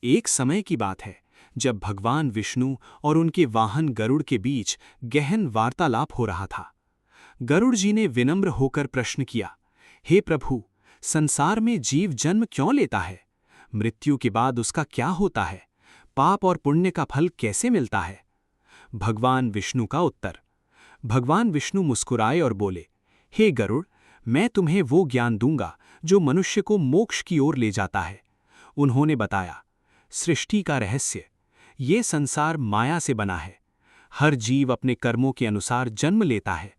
एक समय की बात है जब भगवान विष्णु और उनके वाहन गरुड़ के बीच गहन वार्तालाप हो रहा था। गरुड़ जी ने विनम्र होकर प्रश्न किया, हे प्रभु, संसार में जीव जन्म क्यों लेता है? मृत्यु के बाद उसका क्या होता है? पाप और पुण्य का फल कैसे मिलता है? भगवान विष्णु का उत्तर। भगवान विष्णु मुस्कुराए और बोले, हे गरुड़, मैं तुम्हें वो ज्ञान दूंगा जो मनुष्य को मोक्ष की ओर ले जाता है। उन्होंने बताया, सृष्टि का रहस्य। ये संसार माया से बना है। हर जीव अपने कर्मों के अनुसार जन्म लेता है।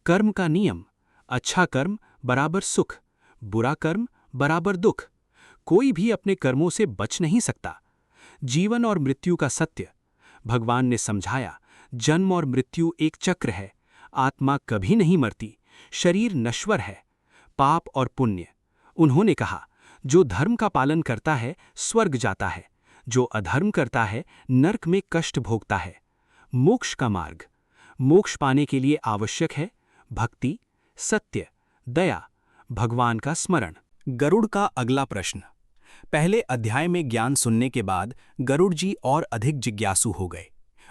कर्म का नियम, अच्छा कर्म बराबर सुख, बुरा कर्म बराबर दुख। कोई भी अपने कर्मों से बच नहीं सकता। जीवन और मृत्यु का सत्य भगवान ने समझाया। जन्म और मृत्यु एक चक्र है। आत्मा कभी नहीं मरती, शरीर नश्वर है। पाप और पुण्य, उन्होंने कहा, जो धर्म का पालन करता है स्वर्ग जाता है, जो अधर्म करता है नरक में कष्ट भोगता है। मोक्ष का मार्ग, मोक्ष पाने के लिए आवश्यक है भक्ति, सत्य, दया, भगवान का स्मरण। गरुड़ का अगला प्रश्न। पहले अध्याय में ज्ञान सुनने के बाद गरुड़ जी और अधिक जिज्ञासु हो गए।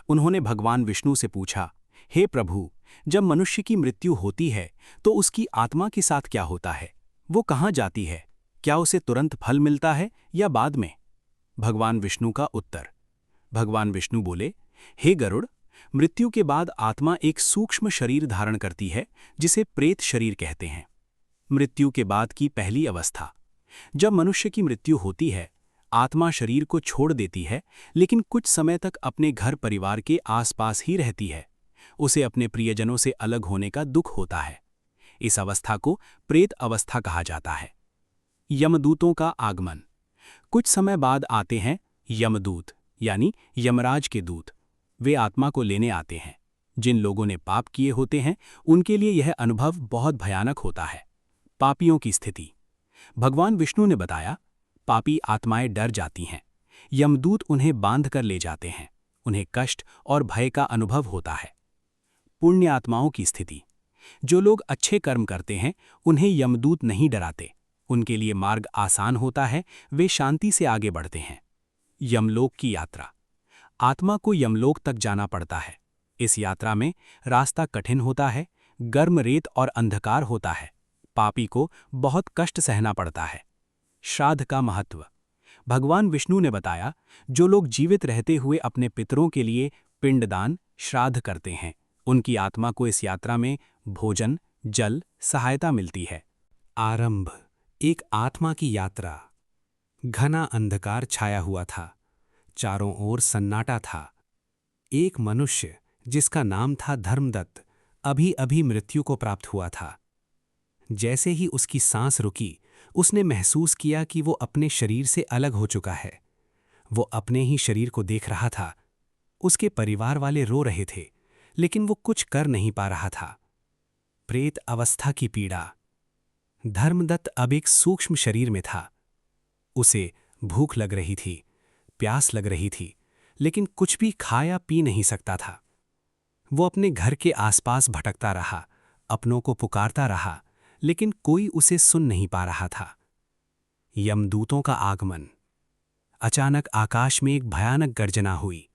उन्होंने भगवान विष्णु से पूछा, हे प्रभु, जब मनुष्य की मृत्यु होती है तो उसकी आत्मा के साथ क्या होता है? वो कहाँ जाती है? क्या उसे तुरंत फल मिलता है या बाद में? भगवान विष्णु का उत्तर। भगवान विष्णु बोले, हे गरुड़, मृत्यु के बाद आत्मा एक सूक्ष्म शरीर धारण करती है जिसे प्रेत शरीर कहते हैं। मृत्यु के बाद की पहली अवस्था। जब मनुष्य की मृत्यु होती है, आत्मा शरीर को छोड़ देती है, लेकिन कुछ समय तक अपने घर परिवार के आसपास ही रहती है। उसे अपने प्रियजनों से अलग होने का दुख होता है। इस अवस्था को प्रेत अवस्था कहा जाता है। यमदूतों का आगमन। कुछ समय बाद आते हैं यमदूत, यानी यमराज के दूत। वे आत्मा को लेने आते हैं। जिन लोगों ने पाप किए होते हैं उनके लिए यह अनुभव बहुत भयानक होता है। पापियों की स्थिति। भगवान विष्णु ने बताया, पापी आत्माएं डर जाती हैं। यमदूत उन्हें बांध कर ले जाते हैं। उन्हें कष्ट और भय का अनुभव होता है। पुण्य आत्माओं की स्थिति। जो लोग अच्छे कर्म करते हैं उन्हें यमदूत नहीं डराते। उनके लिए मार्ग आसान होता है, वे शांति से आगे बढ़ते हैं। यमलोक की यात्रा। आत्मा को यमलोक तक जाना पड़ता है। इस यात्रा में रास्ता कठिन होता है, गर्म रेत और अंधकार होता है। पापी को बहुत कष्ट सहना पड़ता है। श्राद्ध का महत्व। भगवान विष्णु ने बताया, जो लोग जीवित रहते हुए अपने पितरों के लिए पिंडदान, श्राद्ध करते हैं, उनकी आत्मा को इस यात्रा में भोजन, जल, सहायता मिलती है। आरंभ। एक आत्मा की यात्रा। घना अंधकार छाया हुआ था। चारों ओर सन्नाटा था। एक मनुष्य, जिसका नाम था धर्मदत्त, अभी अभी मृत्यु को प्राप्त हुआ था। जैसे ही उसकी सांस रुकी, उसने महसूस किया कि वो अपने शरीर से अलग हो चुका है। वो अपने ही शरीर को देख रहा था। उसके परिवार वाले रो रहे थे, लेकिन वो कुछ कर नहीं पा रहा था। प्रेत अवस्था की पीड़ा। धर्मदत्त अब एक सूक्ष्म शरीर में था। उसे भूख लग रही थी, प्यास लग रही थी, लेकिन कुछ भी खा या पी नहीं सकता था। वो अपने घर के आसपास भटकता रहा, अपनों को पुकारता रहा, लेकिन कोई उसे सुन नहीं पा रहा था। यमदूतों का आगमन। अचानक आकाश में एक भयानक गर्जना हुई।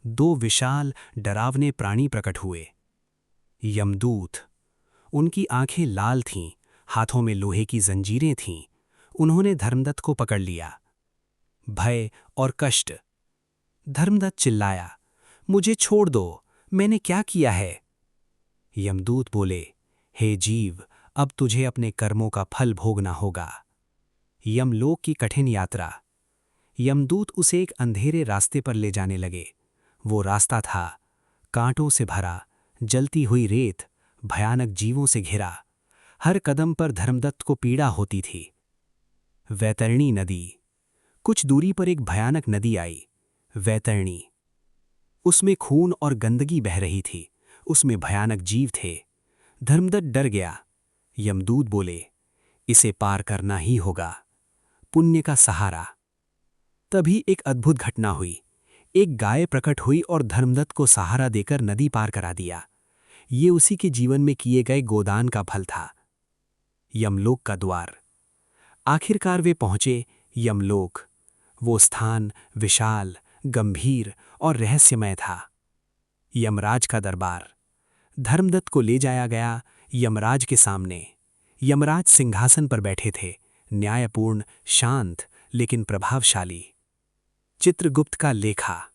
दो विशाल, डरावने प्राणी प्रकट हुए। यमदूत। उनकी आंखें लाल थीं, हाथों में लोहे की जंजीरें थीं। उन्होंने धर्मदत्त को पकड़ लिया। भय और कष्ट। धर्मदत्त चिल्लाया, मुझे छोड़ दो, मैंने क्या किया है? यमदूत बोले, हे जीव, अब तुझे अपने कर्मों का फल भोगना होगा। यमलोक की कठिन यात्रा। यमदूत उसे एक अंधेरे रास्ते पर ले जाने लगे। वो रास्ता था कांटों से भरा, जलती हुई रेत, भयानक जीवों से घिरा। हर कदम पर धर्मदत्त को पीड़ा होती थी। वैतरणी नदी। कुछ दूरी पर एक भयानक नदी आई, वैतरणी। उसमें खून और गंदगी बह रही थी। उसमें भयानक जीव थे। धर्मदत्त डर गया। यमदूत बोले, इसे पार करना ही होगा। पुण्य का सहारा। तभी एक अद्भुत घटना हुई। एक गाय प्रकट हुई और धर्मदत्त को सहारा देकर नदी पार करा दिया। ये उसी के जीवन में किए गए गोदान का फल था। यमलोक का द्वार। आखिरकार वे पहुंचे यमलोक। वो स्थान विशाल, गंभीर और रहस्यमय था। यमराज का दरबार। धर्मदत्त को ले जाया गया यमराज के सामने। यमराज सिंहासन पर बैठे थे, न्यायपूर्ण, शांत लेकिन प्रभावशाली। चित्रगुप्त का लेखा।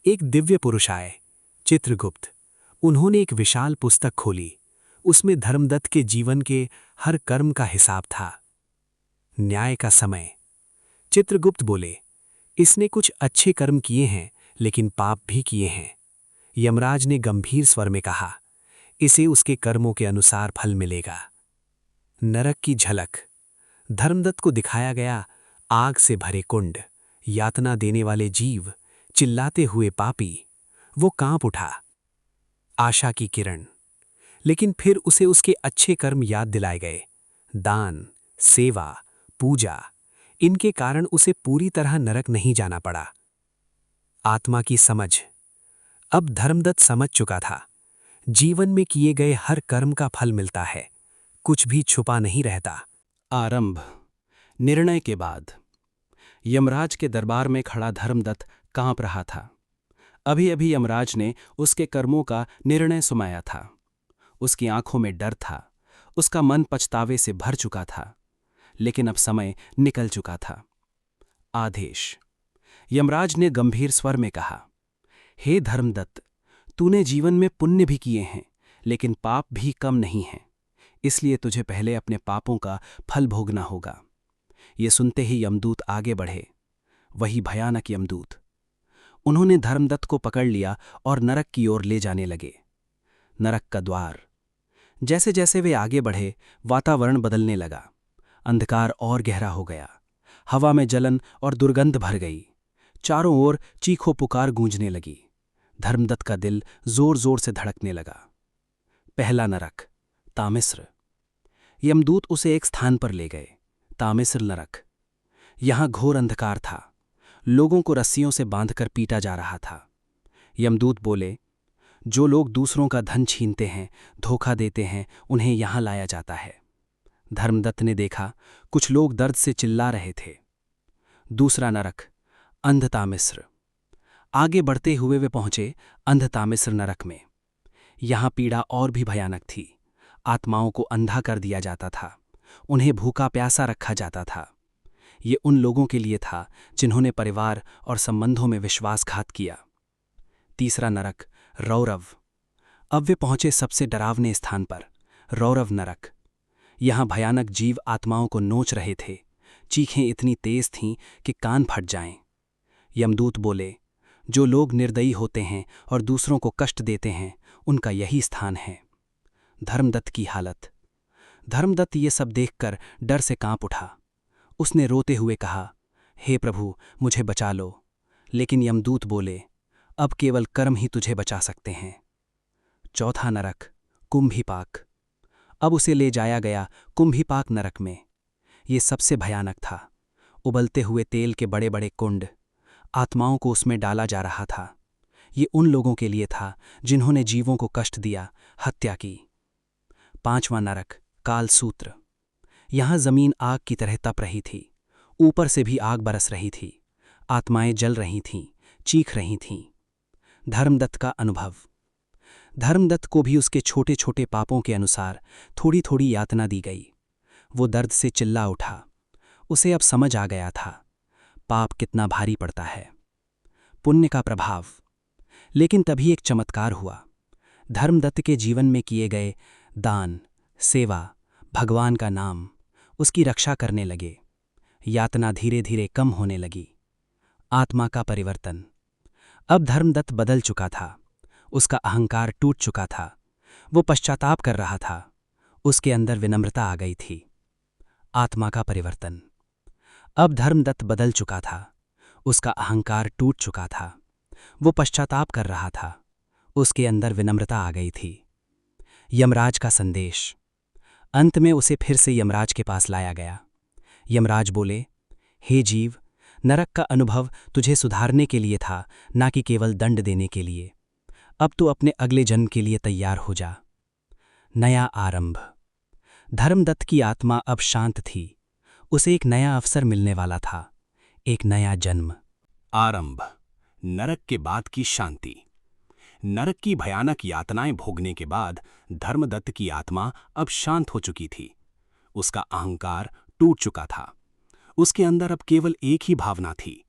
एक दिव्य पुरुष आए, चित्रगुप्त। उन्होंने एक विशाल पुस्तक खोली। उसमें धर्मदत्त के जीवन के हर कर्म का हिसाब था। न्याय का समय। चित्रगुप्त बोले, इसने कुछ अच्छे कर्म किए हैं लेकिन पाप भी किए हैं। यमराज ने गंभीर स्वर में कहा, इसे उसके कर्मों के अनुसार फल मिलेगा। नरक की झलक। धर्मदत्त को दिखाया गया आग से भरे कुंड, यातना देने वाले जीव, चिल्लाते हुए पापी। वो कांप उठा। आशा की किरण। लेकिन फिर उसे उसके अच्छे कर्म याद दिलाए गए। दान, सेवा, पूजा, इनके कारण उसे पूरी तरह नरक नहीं जाना पड़ा। आत्मा की समझ। अब धर्मदत्त समझ चुका था, जीवन में किए गए हर कर्म का फल मिलता है, कुछ भी छुपा नहीं रहता। आरंभ। निर्णय के बाद। यमराज के दरबार में खड़ा धर्मदत्त कांप रहा था। अभी अभी यमराज ने उसके कर्मों का निर्णय सुनाया था। उसकी आंखों में डर था, उसका मन पछतावे से भर चुका था, लेकिन अब समय निकल चुका था। आदेश। यमराज ने गंभीर स्वर में कहा, हे धर्मदत्त, तूने जीवन में पुण्य भी किए हैं, लेकिन पाप भी कम नहीं हैं। इसलिए तुझे पहले अपने पापों का फल भोगना होगा। ये सुनते ही यमदूत आगे बढ़े, वही भयानक यमदूत। उन्होंने धर्मदत्त को पकड़ लिया और नरक की ओर ले जाने लगे। नरक का द्वार। जैसे जैसे वे आगे बढ़े, वातावरण बदलने लगा। अंधकार और गहरा हो गया। हवा में जलन और दुर्गंध भर गई। चारों ओर चीखों पुकार गूंजने लगी। धर्मदत्त का दिल जोर जोर से धड़कने लगा। पहला नरक, तामिस्र। यमदूत उसे एक स्थान पर ले गए, तामिस्र नरक। यहां घोर अंधकार था। लोगों को रस्सियों से बांधकर पीटा जा रहा था। यमदूत बोले, जो लोग दूसरों का धन छीनते हैं, धोखा देते हैं, उन्हें यहां लाया जाता है। धर्मदत्त ने देखा, कुछ लोग दर्द से चिल्ला रहे थे। दूसरा नरक, अंधतामिस्र। आगे बढ़ते हुए वे पहुंचे अंधतामिस्र नरक में। यहां पीड़ा और भी भयानक थी। आत्माओं को अंधा कर दिया जाता था, उन्हें भूखा प्यासा रखा जाता था। ये उन लोगों के लिए था जिन्होंने परिवार और संबंधों में विश्वासघात किया। तीसरा नरक, रौरव। अब वे पहुंचे सबसे डरावने स्थान पर, रौरव नरक। यहां भयानक जीव आत्माओं को नोच रहे थे। चीखें इतनी तेज थीं कि कान फट जाएं। यमदूत बोले, जो लोग निर्दयी होते हैं और दूसरों को कष्ट देते हैं, उनका यही स्थान है। धर्मदत्त की हालत। धर्मदत्त ये सब देखकर डर से कांप उठा। उसने रोते हुए कहा, हे प्रभु, मुझे बचा लो। लेकिन यमदूत बोले, अब केवल कर्म ही तुझे बचा सकते हैं। चौथा नरक, कुंभीपाक। अब उसे ले जाया गया कुंभीपाक नरक में। ये सबसे भयानक था। उबलते हुए तेल के बड़े बड़े कुंड, आत्माओं को उसमें डाला जा रहा था। ये उन लोगों के लिए था जिन्होंने जीवों को कष्ट दिया, हत्या की। पांचवां नरक, कालसूत्र। यहां जमीन आग की तरह तप रही थी। ऊपर से भी आग बरस रही थी। आत्माएं जल रही थीं, चीख रही थीं। धर्मदत्त का अनुभव। धर्मदत्त को भी उसके छोटे छोटे पापों के अनुसार थोड़ी थोड़ी यातना दी गई। वो दर्द से चिल्ला उठा। उसे अब समझ आ गया था, पाप कितना भारी पड़ता है। पुण्य का प्रभाव। लेकिन तभी एक चमत्कार हुआ। धर्मदत्त के जीवन में किए गए दान, सेवा, भगवान का नाम उसकी रक्षा करने लगे। यातना धीरे धीरे कम होने लगी। आत्मा का परिवर्तन। अब धर्मदत्त बदल चुका था। उसका अहंकार टूट चुका था। वो पश्चाताप कर रहा था। उसके अंदर विनम्रता आ गई थी। आत्मा का परिवर्तन। अब धर्मदत्त बदल चुका था। उसका अहंकार टूट चुका था। वो पश्चाताप कर रहा था। उसके अंदर विनम्रता आ गई थी। यमराज का संदेश। अंत में उसे फिर से यमराज के पास लाया गया। यमराज बोले, हे जीव, नरक का अनुभव तुझे सुधारने के लिए था, ना कि केवल दंड देने के लिए। अब तू अपने अगले जन्म के लिए तैयार हो जा। नया आरंभ। धर्मदत्त की आत्मा अब शांत थी। उसे एक नया अवसर मिलने वाला था। एक नया जन्म। आरंभ। नरक के बाद की शांति। नरक की भयानक यातनाएं भोगने के बाद धर्मदत्त की आत्मा अब शांत हो चुकी थी। उसका अहंकार टूट चुका था। उसके अंदर अब केवल एक ही भावना थी,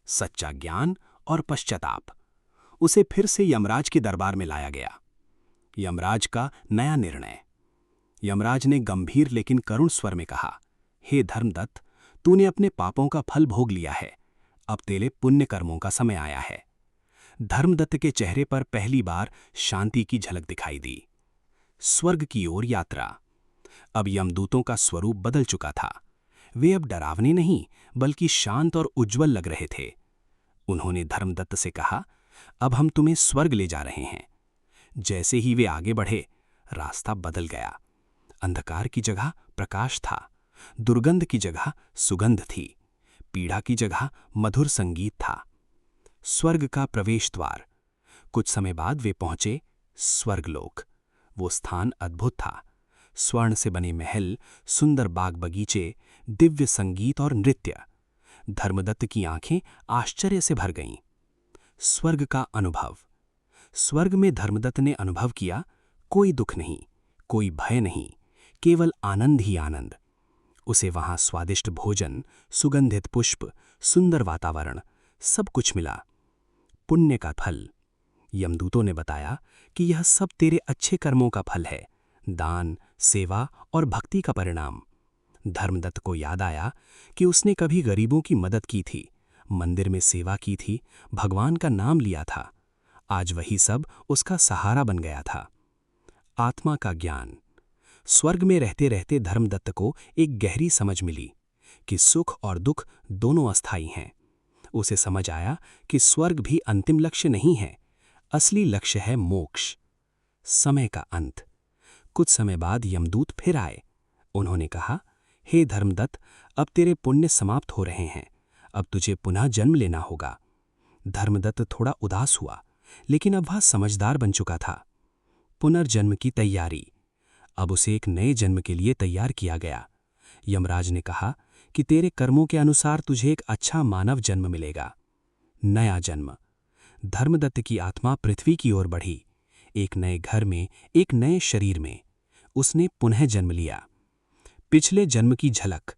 सच्चा ज्ञान और पश्चाताप। उसे फिर से यमराज के दरबार में लाया गया। यमराज का नया निर्णय। यमराज ने गंभीर लेकिन करुण स्वर में कहा, हे धर्मदत्त, तूने अपने पापों का फल भोग लिया है। अब तेरे पुण्य कर्मों का समय आया है। धर्मदत्त के चेहरे पर पहली बार शांति की झलक दिखाई दी। स्वर्ग की ओर यात्रा। अब यमदूतों का स्वरूप बदल चुका था। वे अब डरावने नहीं बल्कि शांत और उज्जवल लग रहे थे। उन्होंने धर्मदत्त से कहा, अब हम तुम्हें स्वर्ग ले जा रहे हैं। जैसे ही वे आगे बढ़े, रास्ता बदल गया। अंधकार की जगह प्रकाश था, दुर्गंध की जगह सुगंध थी, पीड़ा की जगह मधुर संगीत था। स्वर्ग का प्रवेश द्वार। कुछ समय बाद वे पहुंचे स्वर्गलोक। वो स्थान अद्भुत था। स्वर्ण से बने महल, सुंदर बाग बगीचे, दिव्य संगीत और नृत्य। धर्मदत्त की आंखें आश्चर्य से भर गईं। स्वर्ग का अनुभव। स्वर्ग में धर्मदत्त ने अनुभव किया, कोई दुख नहीं, कोई भय नहीं, केवल आनंद ही आनंद। उसे वहां स्वादिष्ट भोजन, सुगंधित पुष्प, सुंदर वातावरण, सब कुछ मिला। पुण्य का फल। यमदूतों ने बताया कि यह सब तेरे अच्छे कर्मों का फल है, दान, सेवा और भक्ति का परिणाम। धर्मदत्त को याद आया कि उसने कभी गरीबों की मदद की थी, मंदिर में सेवा की थी, भगवान का नाम लिया था। आज वही सब उसका सहारा बन गया था। आत्मा का ज्ञान। स्वर्ग में रहते रहते धर्मदत्त को एक गहरी समझ मिली कि सुख और दुख दोनों अस्थायी हैं। उसे समझ आया कि स्वर्ग भी अंतिम लक्ष्य नहीं है, असली लक्ष्य है मोक्ष। समय का अंत। कुछ समय बाद यमदूत फिर आए। उन्होंने कहा, हे धर्मदत्त, अब तेरे पुण्य समाप्त हो रहे हैं, अब तुझे पुनः जन्म लेना होगा। धर्मदत्त थोड़ा उदास हुआ, लेकिन अब वह समझदार बन चुका था। पुनर्जन्म की तैयारी। अब उसे एक नए जन्म के लिए तैयार किया गया। यमराज ने कहा कि तेरे कर्मों के अनुसार तुझे एक अच्छा मानव जन्म मिलेगा। नया जन्म। धर्मदत्त की आत्मा पृथ्वी की ओर बढ़ी। एक नए घर में, एक नए शरीर में उसने पुनः जन्म लिया। पिछले जन्म की झलक।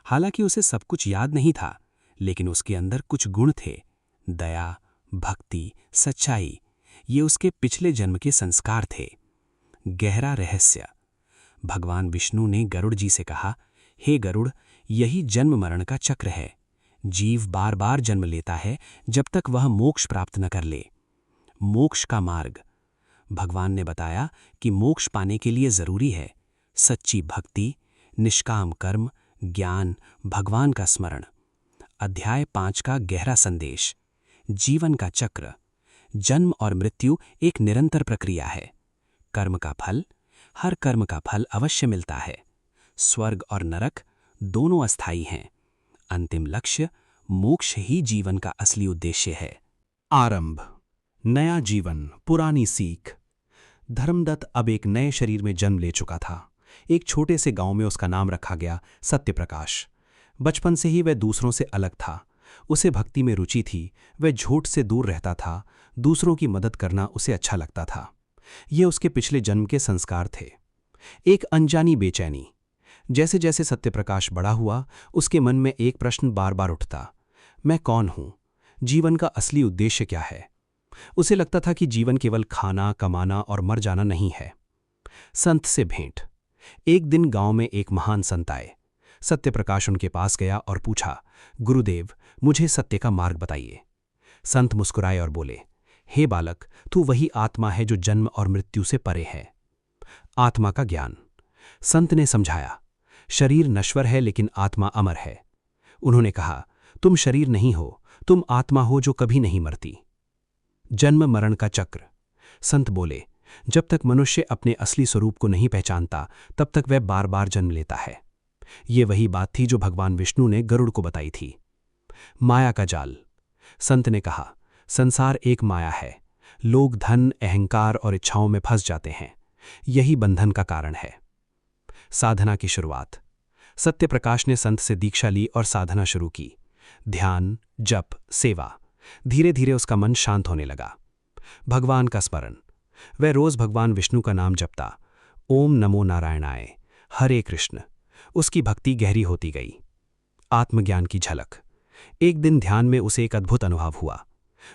हालांकि उसे सब कुछ याद नहीं था, लेकिन उसके अंदर कुछ गुण थे, दया, भक्ति, सच्चाई। ये उसके पिछले जन्म के संस्कार थे। गहरा रहस्य। भगवान विष्णु ने गरुड़ जी से कहा, हे गरुड़, यही जन्म मरण का चक्र है। जीव बार बार जन्म लेता है जब तक वह मोक्ष प्राप्त न कर ले। मोक्ष का मार्ग। भगवान ने बताया कि मोक्ष पाने के लिए जरूरी है सच्ची भक्ति, निष्काम कर्म, ज्ञान, भगवान का स्मरण। अध्याय 5 का गहरा संदेश। जीवन का चक्र। जन्म और मृत्यु एक निरंतर प्रक्रिया है। कर्म का फल। हर कर्म का फल अवश्य मिलता है। स्वर्ग और नरक दोनों अस्थायी हैं। अंतिम लक्ष्य मोक्ष ही जीवन का असली उद्देश्य है। आरंभ। नया जीवन, पुरानी सीख। धर्मदत्त अब एक नए शरीर में जन्म ले चुका था। एक छोटे से गांव में उसका नाम रखा गया सत्यप्रकाश। बचपन से ही वह दूसरों से अलग था। उसे भक्ति में रुचि थी। वह झूठ से दूर रहता था। दूसरों की मदद करना उसे अच्छा लगता था। ये उसके पिछले जन्म के संस्कार थे। एक अनजानी बेचैनी। जैसे जैसे सत्यप्रकाश बड़ा हुआ, उसके मन में एक प्रश्न बार बार उठता, मैं कौन हूं? जीवन का असली उद्देश्य क्या है? उसे लगता था कि जीवन केवल खाना, कमाना और मर जाना नहीं है। संत से भेंट। एक दिन गांव में एक महान संत आए। सत्यप्रकाश उनके पास गया और पूछा, गुरुदेव, मुझे सत्य का मार्ग बताइए। संत मुस्कुराए और बोले, हे बालक, तू वही आत्मा है जो जन्म और मृत्यु से परे है। आत्मा का ज्ञान। संत ने समझाया, शरीर नश्वर है लेकिन आत्मा अमर है। उन्होंने कहा, तुम शरीर नहीं हो, तुम आत्मा हो जो कभी नहीं मरती। जन्म मरण का चक्र। संत बोले, जब तक मनुष्य अपने असली स्वरूप को नहीं पहचानता, तब तक वह बार बार जन्म लेता है। ये वही बात थी जो भगवान विष्णु ने गरुड़ को बताई थी। माया का जाल। संत ने कहा, संसार एक माया है। लोग धन, अहंकार और इच्छाओं में फंस जाते हैं। यही बंधन का कारण है। साधना की शुरुआत। सत्यप्रकाश ने संत से दीक्षा ली और साधना शुरू की। ध्यान, जप, सेवा। धीरे धीरे उसका मन शांत होने लगा। भगवान का स्मरण। वह रोज भगवान विष्णु का नाम जपता। ओम नमो नारायणाय, हरे कृष्ण। उसकी भक्ति गहरी होती गई। आत्मज्ञान की झलक। एक दिन ध्यान में उसे एक अद्भुत अनुभव हुआ।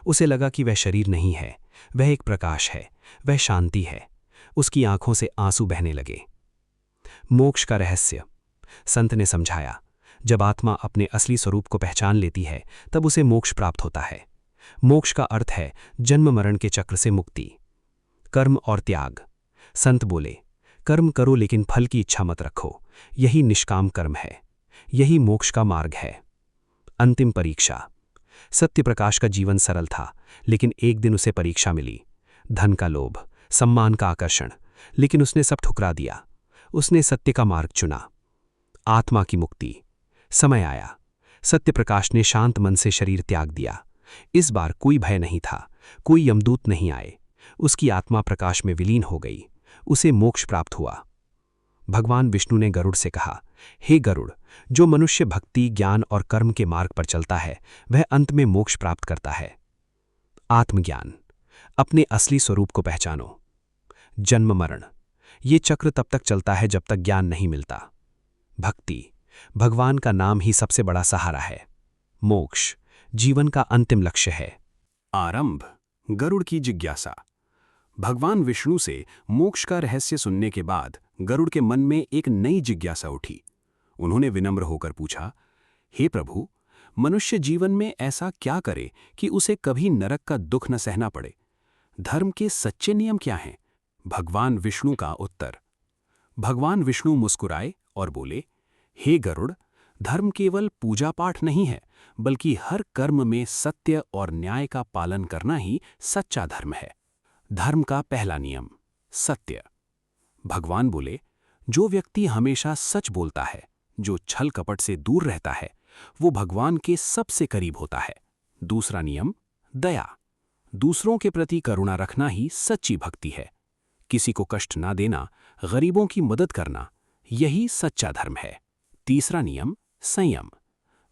उसे लगा कि वह शरीर नहीं है, वह एक प्रकाश है, वह शांति है। उसकी आंखों से आंसू बहने लगे। मोक्ष का रहस्य। संत ने समझाया, जब आत्मा अपने असली स्वरूप को पहचान लेती है तब उसे मोक्ष प्राप्त होता है। मोक्ष का अर्थ है जन्म मरण के चक्र से मुक्ति। कर्म और त्याग। संत बोले, कर्म करो लेकिन फल की इच्छा मत रखो, यही निष्काम कर्म है, यही मोक्ष का मार्ग है। अंतिम परीक्षा। सत्यप्रकाश का जीवन सरल था, लेकिन एक दिन उसे परीक्षा मिली। धन का लोभ, सम्मान का आकर्षण, लेकिन उसने सब ठुकरा दिया। उसने सत्य का मार्ग चुना। आत्मा की मुक्ति। समय आया। सत्यप्रकाश ने शांत मन से शरीर त्याग दिया। इस बार कोई भय नहीं था, कोई यमदूत नहीं आए। उसकी आत्मा प्रकाश में विलीन हो गई। उसे मोक्ष प्राप्त हुआ। भगवान विष्णु ने गरुड़ से कहा, हे गरुड़, जो मनुष्य भक्ति, ज्ञान और कर्म के मार्ग पर चलता है वह अंत में मोक्ष प्राप्त करता है। आत्मज्ञान। अपने असली स्वरूप को पहचानो। जन्म मरण, ये चक्र तब तक चलता है जब तक ज्ञान नहीं मिलता। भक्ति, भगवान का नाम ही सबसे बड़ा सहारा है। मोक्ष, जीवन का अंतिम लक्ष्य है। आरंभ। गरुड़ की जिज्ञासा। भगवान विष्णु से मोक्ष का रहस्य सुनने के बाद गरुड़ के मन में एक नई जिज्ञासा उठी। उन्होंने विनम्र होकर पूछा, हे प्रभु, मनुष्य जीवन में ऐसा क्या करे कि उसे कभी नरक का दुख न सहना पड़े? धर्म के सच्चे नियम क्या हैं? भगवान विष्णु का उत्तर। भगवान विष्णु मुस्कुराए और बोले, हे गरुड़, धर्म केवल पूजा पाठ नहीं है, बल्कि हर कर्म में सत्य और न्याय का पालन करना ही सच्चा धर्म है। धर्म का पहला नियम, सत्य। भगवान बोले, जो व्यक्ति हमेशा सच बोलता है, जो छल कपट से दूर रहता है, वो भगवान के सबसे करीब होता है। दूसरा नियम, दया। दूसरों के प्रति करुणा रखना ही सच्ची भक्ति है। किसी को कष्ट ना देना, गरीबों की मदद करना, यही सच्चा धर्म है। तीसरा नियम, संयम।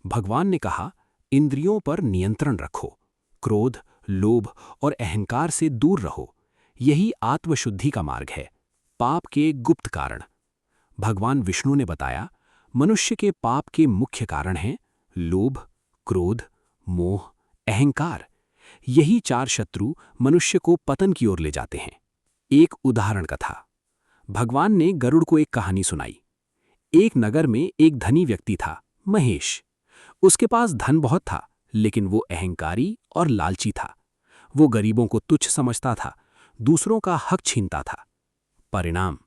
भगवान ने कहा, इंद्रियों पर नियंत्रण रखो, क्रोध, लोभ और अहंकार से दूर रहो, यही आत्मशुद्धि का मार्ग है। पाप के गुप्त कारण। भगवान विष्णु ने बताया, मनुष्य के पाप के मुख्य कारण हैं लोभ, क्रोध, मोह, अहंकार। यही चार शत्रु मनुष्य को पतन की ओर ले जाते हैं। एक उदाहरण कथा। भगवान ने गरुड़ को एक कहानी सुनाई। एक नगर में एक धनी व्यक्ति था, महेश। उसके पास धन बहुत था, लेकिन वो अहंकारी और लालची था। वो गरीबों को तुच्छ समझता था, दूसरों का हक छीनता था। परिणाम,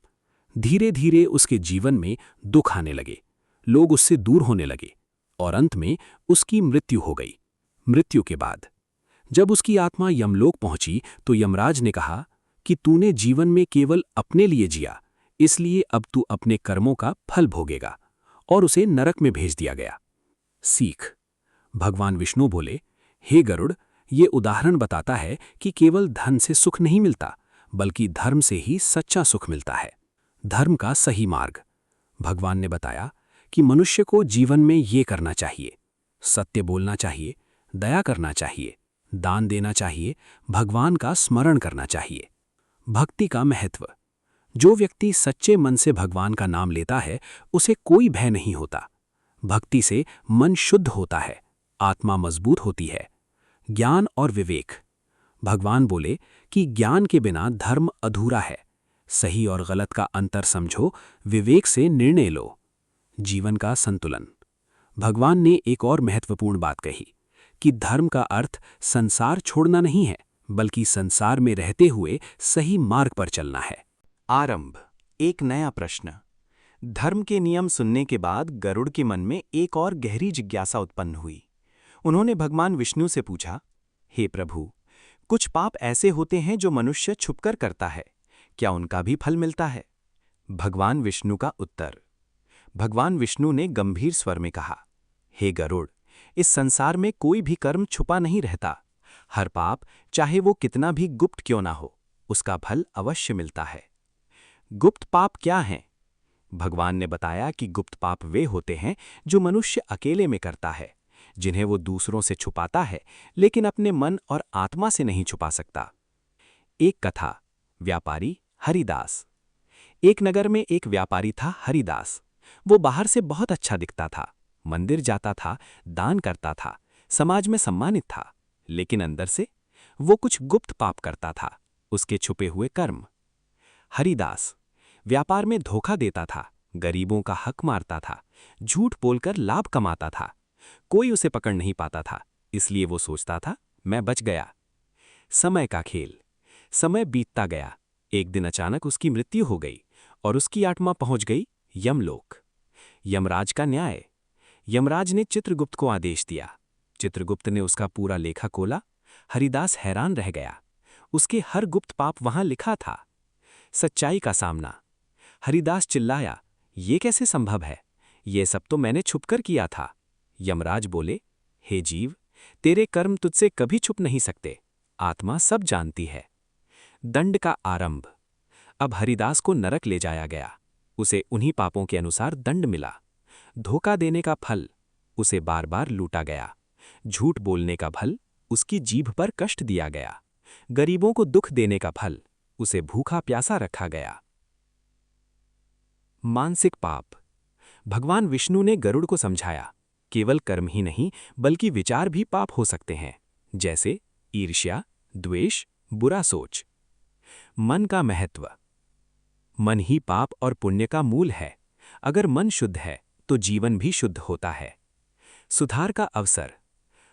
धीरे धीरे उसके जीवन में दुख आने लगे, लोग उससे दूर होने लगे और अंत में उसकी मृत्यु हो गई। मृत्यु के बाद जब उसकी आत्मा यमलोक पहुंची तो यमराज ने कहा कि तूने जीवन में केवल अपने लिए जिया, इसलिए अब तू अपने कर्मों का फल भोगेगा, और उसे नरक में भेज दिया गया। सीख। भगवान विष्णु बोले, हे गरुड़, ये उदाहरण बताता है कि केवल धन से सुख नहीं मिलता, बल्कि धर्म से ही सच्चा सुख मिलता है। धर्म का सही मार्ग। भगवान ने बताया कि मनुष्य को जीवन में ये करना चाहिए, सत्य बोलना चाहिए, दया करना चाहिए, दान देना चाहिए, भगवान का स्मरण करना चाहिए। भक्ति का महत्व। जो व्यक्ति सच्चे मन से भगवान का नाम लेता है, उसे कोई भय नहीं होता। भक्ति से मन शुद्ध होता है, आत्मा मजबूत होती है। ज्ञान और विवेक। भगवान बोले कि ज्ञान के बिना धर्म अधूरा है। सही और गलत का अंतर समझो, विवेक से निर्णय लो। जीवन का संतुलन। भगवान ने एक और महत्वपूर्ण बात कही कि धर्म का अर्थ संसार छोड़ना नहीं है, बल्कि संसार में रहते हुए सही मार्ग पर चलना है। आरंभ। एक नया प्रश्न। धर्म के नियम सुनने के बाद गरुड़ के मन में एक और गहरी जिज्ञासा उत्पन्न हुई। उन्होंने भगवान विष्णु से पूछा, हे प्रभु, कुछ पाप ऐसे होते हैं जो मनुष्य छुपकर करता है, क्या उनका भी फल मिलता है? भगवान विष्णु का उत्तर। भगवान विष्णु ने गंभीर स्वर में कहा, हे गरुड़, इस संसार में कोई भी कर्म छुपा नहीं रहता। हर पाप, चाहे वो कितना भी गुप्त क्यों ना हो, उसका फल अवश्य मिलता है। गुप्त पाप क्या हैं? भगवान ने बताया कि गुप्त पाप वे होते हैं जो मनुष्य अकेले में करता है, जिन्हें वो दूसरों से छुपाता है लेकिन अपने मन और आत्मा से नहीं छुपा सकता। एक कथा, व्यापारी हरिदास। एक नगर में एक व्यापारी था हरिदास। वो बाहर से बहुत अच्छा दिखता था, मंदिर जाता था, दान करता था, समाज में सम्मानित था, लेकिन अंदर से वो कुछ गुप्त पाप करता था, उसके छुपे हुए कर्म। हरिदास व्यापार में धोखा देता था, गरीबों का हक मारता था, झूठ बोलकर लाभ कमाता था। कोई उसे पकड़ नहीं पाता था, इसलिए वो सोचता था मैं बच गया। समय का खेल। समय बीतता गया। एक दिन अचानक उसकी मृत्यु हो गई और उसकी आत्मा पहुंच गई यमलोक। यमराज का न्याय। यमराज ने चित्रगुप्त को आदेश दिया। चित्रगुप्त ने उसका पूरा लेखा खोला। हरिदास हैरान रह गया। उसके हर गुप्त पाप वहां लिखा था। सच्चाई का सामना। हरिदास चिल्लाया, ये कैसे संभव है? ये सब तो मैंने छुपकर किया था। यमराज बोले, हे जीव, तेरे कर्म तुझसे कभी छुप नहीं सकते, आत्मा सब जानती है। दंड का आरंभ। अब हरिदास को नरक ले जाया गया। उसे उन्हीं पापों के अनुसार दंड मिला। धोखा देने का फल, उसे बार बार लूटा गया। झूठ बोलने का फल, उसकी जीभ पर कष्ट दिया गया। गरीबों को दुख देने का फल, उसे भूखा प्यासा रखा गया। मानसिक पाप। भगवान विष्णु ने गरुड़ को समझाया, केवल कर्म ही नहीं बल्कि विचार भी पाप हो सकते हैं, जैसे ईर्ष्या, द्वेष, बुरा सोच। मन का महत्व। मन ही पाप और पुण्य का मूल है। अगर मन शुद्ध है तो जीवन भी शुद्ध होता है। सुधार का अवसर।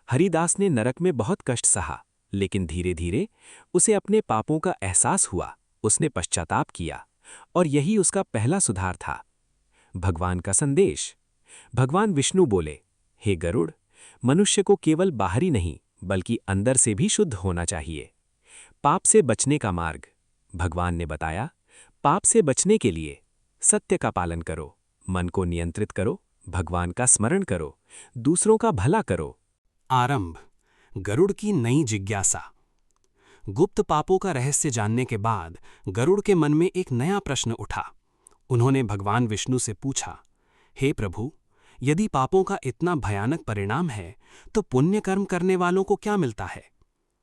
हरिदास ने नरक में बहुत कष्ट सहा, लेकिन धीरे धीरे उसे अपने पापों का एहसास हुआ। उसने पश्चाताप किया और यही उसका पहला सुधार था। भगवान का संदेश। भगवान विष्णु बोले, हे गरुड़, मनुष्य को केवल बाहरी नहीं बल्कि अंदर से भी शुद्ध होना चाहिए। पाप से बचने का मार्ग। भगवान ने बताया, पाप से बचने के लिए सत्य का पालन करो, मन को नियंत्रित करो, भगवान का स्मरण करो, दूसरों का भला करो। आरंभ। गरुड़ की नई जिज्ञासा। गुप्त पापों का रहस्य जानने के बाद गरुड़ के मन में एक नया प्रश्न उठा। उन्होंने भगवान विष्णु से पूछा, हे प्रभु, यदि पापों का इतना भयानक परिणाम है तो पुण्य कर्म करने वालों को क्या मिलता है?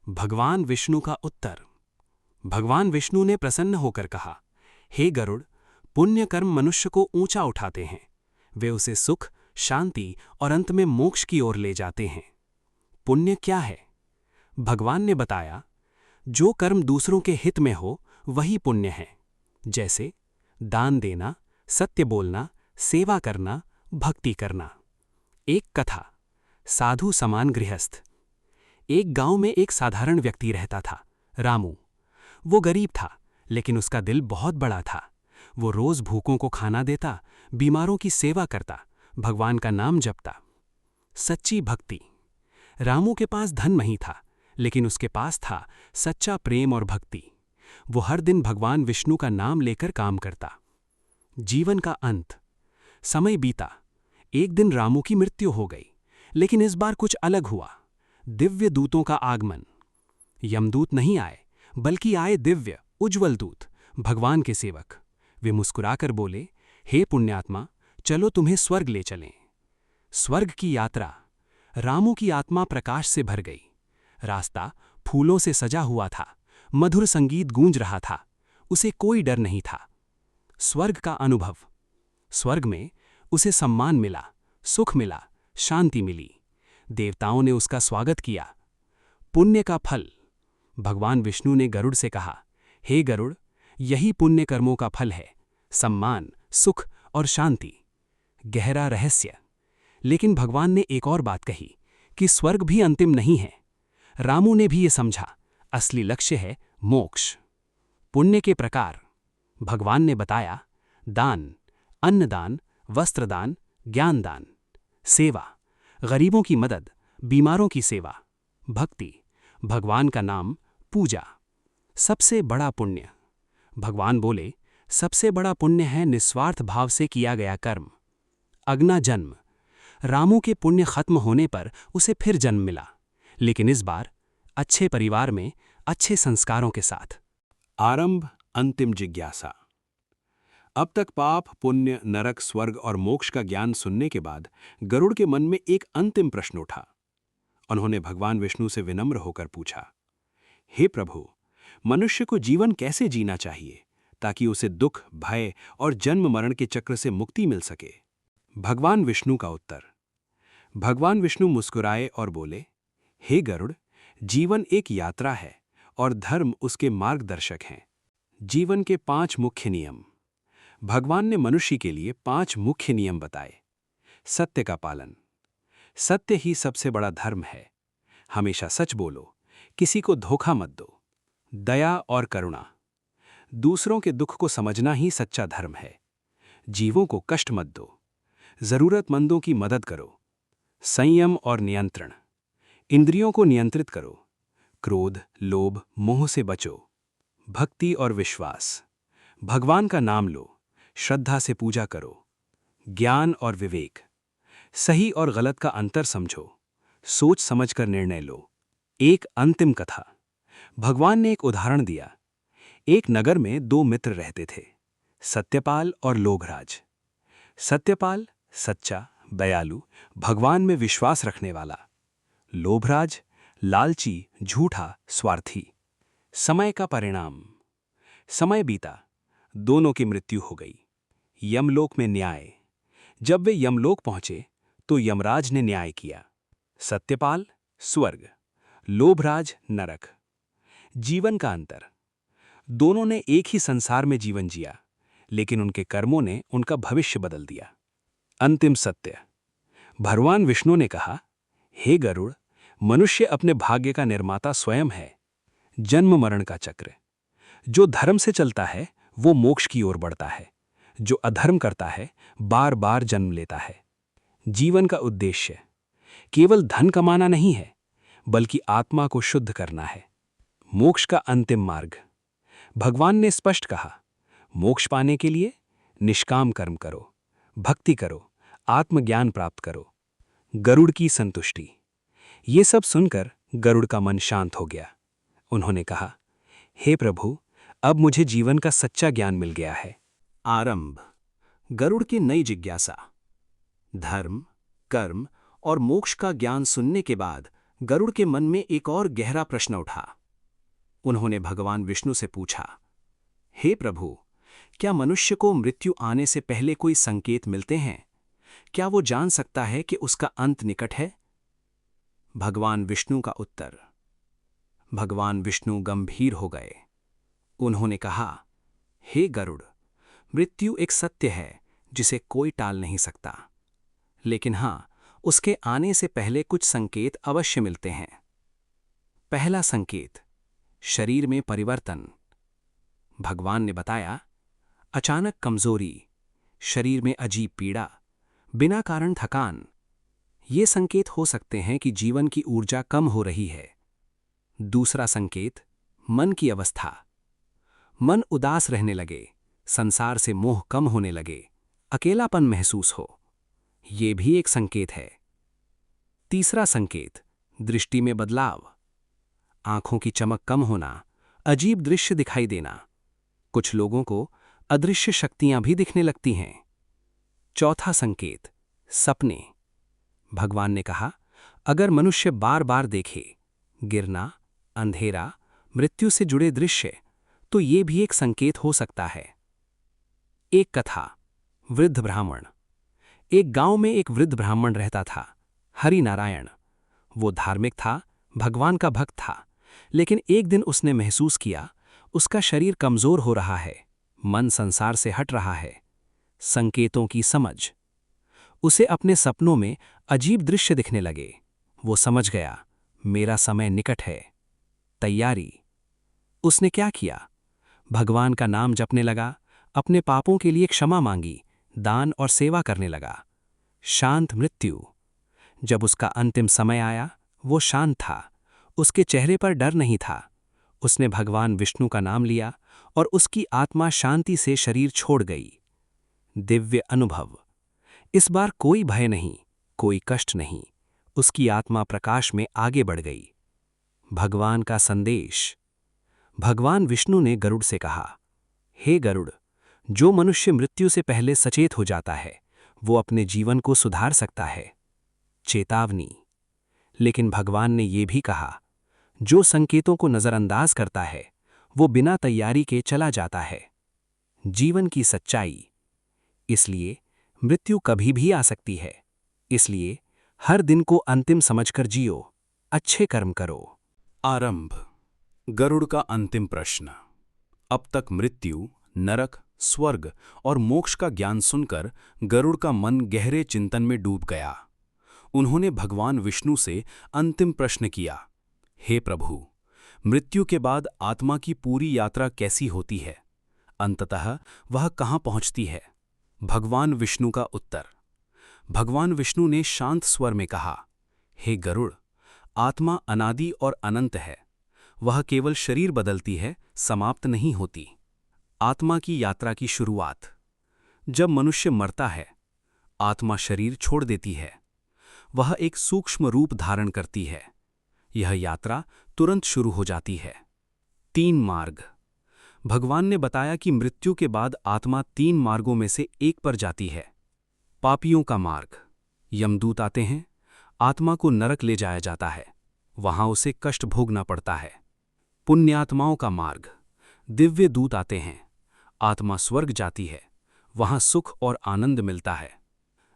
भगवान विष्णु का उत्तर। भगवान विष्णु ने प्रसन्न होकर कहा, हे गरुड़, पुण्य कर्म मनुष्य को ऊंचा उठाते हैं। वे उसे सुख, शांति और अंत में मोक्ष की ओर ले जाते हैं। पुण्य क्या है? भगवान ने बताया, जो कर्म दूसरों के हित में हो वही पुण्य है, जैसे दान देना, सत्य बोलना, सेवा करना, भक्ति करना। एक कथा, साधु समान गृहस्थ। एक गांव में एक साधारण व्यक्ति रहता था, रामू। वो गरीब था, लेकिन उसका दिल बहुत बड़ा था। वो रोज भूखों को खाना देता, बीमारों की सेवा करता, भगवान का नाम जपता। सच्ची भक्ति। रामू के पास धन नहीं था, लेकिन उसके पास था सच्चा प्रेम और भक्ति। वो हर दिन भगवान विष्णु का नाम लेकर काम करता। जीवन का अंत। समय बीता। एक दिन रामू की मृत्यु हो गई, लेकिन इस बार कुछ अलग हुआ। दिव्य दूतों का आगमन। यमदूत नहीं आए, बल्कि आए दिव्य उज्ज्वल दूत, भगवान के सेवक। वे मुस्कुराकर बोले, हे पुण्यात्मा, चलो तुम्हें स्वर्ग ले चलें। स्वर्ग की यात्रा। रामू की आत्मा प्रकाश से भर गई। रास्ता फूलों से सजा हुआ था, मधुर संगीत गूंज रहा था। उसे कोई डर नहीं था। स्वर्ग का अनुभव। स्वर्ग में उसे सम्मान मिला, सुख मिला, शांति मिली। देवताओं ने उसका स्वागत किया। पुण्य का फल। भगवान विष्णु ने गरुड़ से कहा, हे गरुड़, यही पुण्य कर्मों का फल है, सम्मान, सुख और शांति। गहरा रहस्य। लेकिन भगवान ने एक और बात कही कि स्वर्ग भी अंतिम नहीं है। रामू ने भी ये समझा, असली लक्ष्य है मोक्ष। पुण्य के प्रकार। भगवान ने बताया, दान, अन्नदान, वस्त्रदान, ज्ञानदान। सेवा, गरीबों की मदद, बीमारों की सेवा। भक्ति, भगवान का नाम, पूजा। सबसे बड़ा पुण्य। भगवान बोले, सबसे बड़ा पुण्य है निस्वार्थ भाव से किया गया कर्म। अगला जन्म। रामू के पुण्य खत्म होने पर उसे फिर जन्म मिला, लेकिन इस बार अच्छे परिवार में, अच्छे संस्कारों के साथ। आरंभ, अंतिम जिज्ञासा। अब तक पाप, पुण्य, नरक, स्वर्ग और मोक्ष का ज्ञान सुनने के बाद गरुड़ के मन में एक अंतिम प्रश्न उठा। उन्होंने भगवान विष्णु से विनम्र होकर पूछा, हे प्रभु, मनुष्य को जीवन कैसे जीना चाहिए ताकि उसे दुख, भय और जन्म मरण के चक्र से मुक्ति मिल सके? भगवान विष्णु का उत्तर। भगवान विष्णु मुस्कुराए और बोले, हे गरुड़, जीवन एक यात्रा है और धर्म उसके मार्गदर्शक हैं। जीवन के 5 मुख्य नियम। भगवान ने मनुष्य के लिए 5 मुख्य नियम बताए। सत्य का पालन। सत्य ही सबसे बड़ा धर्म है। हमेशा सच बोलो, किसी को धोखा मत दो। दया और करुणा। दूसरों के दुख को समझना ही सच्चा धर्म है। जीवों को कष्ट मत दो। जरूरतमंदों की मदद करो। संयम और नियंत्रण। इंद्रियों को नियंत्रित करो। क्रोध, लोभ, मोह से बचो। भक्ति और विश्वास। भगवान का नाम लो, श्रद्धा से पूजा करो। ज्ञान और विवेक। सही और गलत का अंतर समझो, सोच समझकर निर्णय लो। एक अंतिम कथा। भगवान ने एक उदाहरण दिया। एक नगर में 2 मित्र रहते थे, सत्यपाल और लोभराज। सत्यपाल सच्चा, दयालु, भगवान में विश्वास रखने वाला। लोभराज लालची, झूठा, स्वार्थी। समय का परिणाम। समय बीता, दोनों की मृत्यु हो गई। यमलोक में न्याय। जब वे यमलोक पहुंचे तो यमराज ने न्याय किया। सत्यपाल स्वर्ग, लोभराज नरक। जीवन का अंतर। दोनों ने एक ही संसार में जीवन जिया, लेकिन उनके कर्मों ने उनका भविष्य बदल दिया। अंतिम सत्य। भगवान विष्णु ने कहा, हे गरुड़, मनुष्य अपने भाग्य का निर्माता स्वयं है। जन्म मरण का चक्र। जो धर्म से चलता है वो मोक्ष की ओर बढ़ता है, जो अधर्म करता है बार बार जन्म लेता है। जीवन का उद्देश्य केवल धन कमाना नहीं है, बल्कि आत्मा को शुद्ध करना है। मोक्ष का अंतिम मार्ग। भगवान ने स्पष्ट कहा, मोक्ष पाने के लिए निष्काम कर्म करो, भक्ति करो, आत्मज्ञान प्राप्त करो। गरुड़ की संतुष्टि। ये सब सुनकर गरुड़ का मन शांत हो गया। उन्होंने कहा, हे प्रभु, अब मुझे जीवन का सच्चा ज्ञान मिल गया है। आरंभ। गरुड़ की नई जिज्ञासा। धर्म, कर्म और मोक्ष का ज्ञान सुनने के बाद गरुड़ के मन में एक और गहरा प्रश्न उठा। उन्होंने भगवान विष्णु से पूछा, हे प्रभु, क्या मनुष्य को मृत्यु आने से पहले कोई संकेत मिलते हैं? क्या वो जान सकता है कि उसका अंत निकट है? भगवान विष्णु का उत्तर। भगवान विष्णु गंभीर हो गए। उन्होंने कहा, हे गरुड़, मृत्यु एक सत्य है जिसे कोई टाल नहीं सकता, लेकिन हां, उसके आने से पहले कुछ संकेत अवश्य मिलते हैं। पहला संकेत, शरीर में परिवर्तन। भगवान ने बताया, अचानक कमजोरी, शरीर में अजीब पीड़ा, बिना कारण थकान। ये संकेत हो सकते हैं कि जीवन की ऊर्जा कम हो रही है। दूसरा संकेत, मन की अवस्था। मन उदास रहने लगे, संसार से मोह कम होने लगे, अकेलापन महसूस हो। ये भी एक संकेत है। तीसरा संकेत, दृष्टि में बदलाव। आंखों की चमक कम होना, अजीब दृश्य दिखाई देना। कुछ लोगों को अदृश्य शक्तियां भी दिखने लगती हैं। चौथा संकेत, सपने। भगवान ने कहा, अगर मनुष्य बार बार देखे गिरना, अंधेरा, मृत्यु से जुड़े दृश्य, तो ये भी एक संकेत हो सकता है। एक कथा, वृद्ध ब्राह्मण। एक गांव में एक वृद्ध ब्राह्मण रहता था, हरि नारायण। वो धार्मिक था, भगवान का भक्त था, लेकिन एक दिन उसने महसूस किया उसका शरीर कमजोर हो रहा है, मन संसार से हट रहा है। संकेतों की समझ। उसे अपने सपनों में अजीब दृश्य दिखने लगे। वो समझ गया, मेरा समय निकट है। तैयारी। उसने क्या किया? भगवान का नाम जपने लगा, अपने पापों के लिए क्षमा मांगी, दान और सेवा करने लगा। शांत मृत्यु। जब उसका अंतिम समय आया, वो शांत था, उसके चेहरे पर डर नहीं था। उसने भगवान विष्णु का नाम लिया और उसकी आत्मा शांति से शरीर छोड़ गई। दिव्य अनुभव। इस बार कोई भय नहीं, कोई कष्ट नहीं, उसकी आत्मा प्रकाश में आगे बढ़ गई। भगवान का संदेश। भगवान विष्णु ने गरुड़ से कहा, हे गरुड़, जो मनुष्य मृत्यु से पहले सचेत हो जाता है, वो अपने जीवन को सुधार सकता है। चेतावनी। लेकिन भगवान ने ये भी कहा, जो संकेतों को नज़रअंदाज करता है वो बिना तैयारी के चला जाता है। जीवन की सच्चाई। इसलिए मृत्यु कभी भी आ सकती है, इसलिए हर दिन को अंतिम समझकर जियो, अच्छे कर्म करो। आरंभ। गरुड़ का अंतिम प्रश्न। अब तक मृत्यु, नरक, स्वर्ग और मोक्ष का ज्ञान सुनकर गरुड़ का मन गहरे चिंतन में डूब गया। उन्होंने भगवान विष्णु से अंतिम प्रश्न किया, हे प्रभु, मृत्यु के बाद आत्मा की पूरी यात्रा कैसी होती है? अंततः वह कहाँ पहुँचती है? भगवान विष्णु का उत्तर। भगवान विष्णु ने शांत स्वर में कहा, हे गरुड़, आत्मा अनादि और अनंत है। वह केवल शरीर बदलती है, समाप्त नहीं होती। आत्मा की यात्रा की शुरुआत। जब मनुष्य मरता है, आत्मा शरीर छोड़ देती है। वह एक सूक्ष्म रूप धारण करती है। यह यात्रा तुरंत शुरू हो जाती है। 3 मार्ग। भगवान ने बताया कि मृत्यु के बाद आत्मा 3 मार्गों में से एक पर जाती है। पापियों का मार्ग। यमदूत आते हैं, आत्मा को नरक ले जाया जाता है, वहां उसे कष्ट भोगना पड़ता है। पुण्यात्माओं का मार्ग। दिव्य दूत आते हैं, आत्मा स्वर्ग जाती है, वहां सुख और आनंद मिलता है।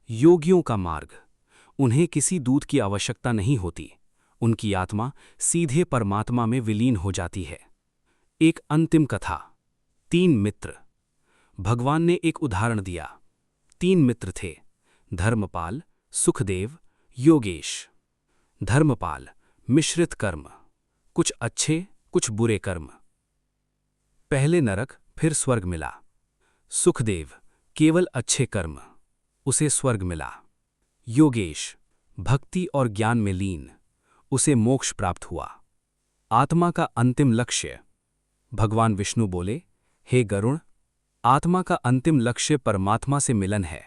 योगियों का मार्ग। उन्हें किसी दूत की आवश्यकता नहीं होती, उनकी आत्मा सीधे परमात्मा में विलीन हो जाती है। एक अंतिम कथा। 3 मित्र। भगवान ने एक उदाहरण दिया। 3 मित्र थे, धर्मपाल, सुखदेव, योगेश। धर्मपाल, मिश्रित कर्म, कुछ अच्छे कुछ बुरे कर्म। पहले नरक फिर स्वर्ग मिला। सुखदेव, केवल अच्छे कर्म, उसे स्वर्ग मिला। योगेश, भक्ति और ज्ञान में लीन, उसे मोक्ष प्राप्त हुआ। आत्मा का अंतिम लक्ष्य। भगवान विष्णु बोले, हे गरुड़, आत्मा का अंतिम लक्ष्य परमात्मा से मिलन है।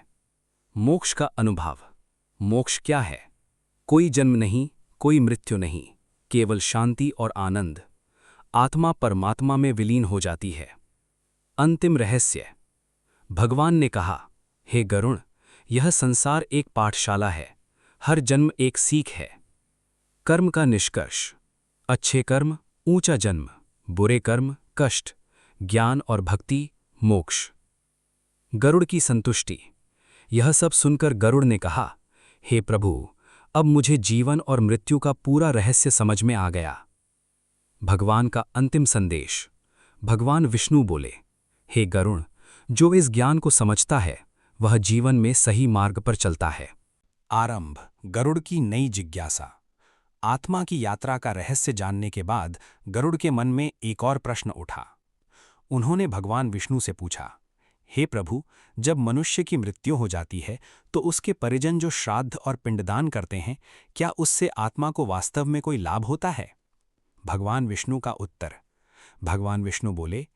मोक्ष का अनुभव। मोक्ष क्या है? कोई जन्म नहीं, कोई मृत्यु नहीं, केवल शांति और आनंद। आत्मा परमात्मा में विलीन हो जाती है। अंतिम रहस्य। भगवान ने कहा, हे गरुड़, यह संसार एक पाठशाला है, हर जन्म एक सीख है। कर्म का निष्कर्ष। अच्छे कर्म, ऊंचा जन्म, बुरे कर्म, कष्ट, ज्ञान और भक्ति, मोक्ष। गरुड़ की संतुष्टि। यह सब सुनकर गरुड़ ने कहा, हे प्रभु, अब मुझे जीवन और मृत्यु का पूरा रहस्य समझ में आ गया। भगवान का अंतिम संदेश। भगवान विष्णु बोले, हे गरुड़, जो इस ज्ञान को समझता है वह जीवन में सही मार्ग पर चलता है। आरंभ। गरुड़ की नई जिज्ञासा। आत्मा की यात्रा का रहस्य जानने के बाद गरुड़ के मन में एक और प्रश्न उठा। उन्होंने भगवान विष्णु से पूछा, हे प्रभु, जब मनुष्य की मृत्यु हो जाती है तो उसके परिजन जो श्राद्ध और पिंडदान करते हैं, क्या उससे आत्मा को वास्तव में कोई लाभ होता है? भगवान विष्णु का उत्तर। भगवान विष्णु बोले,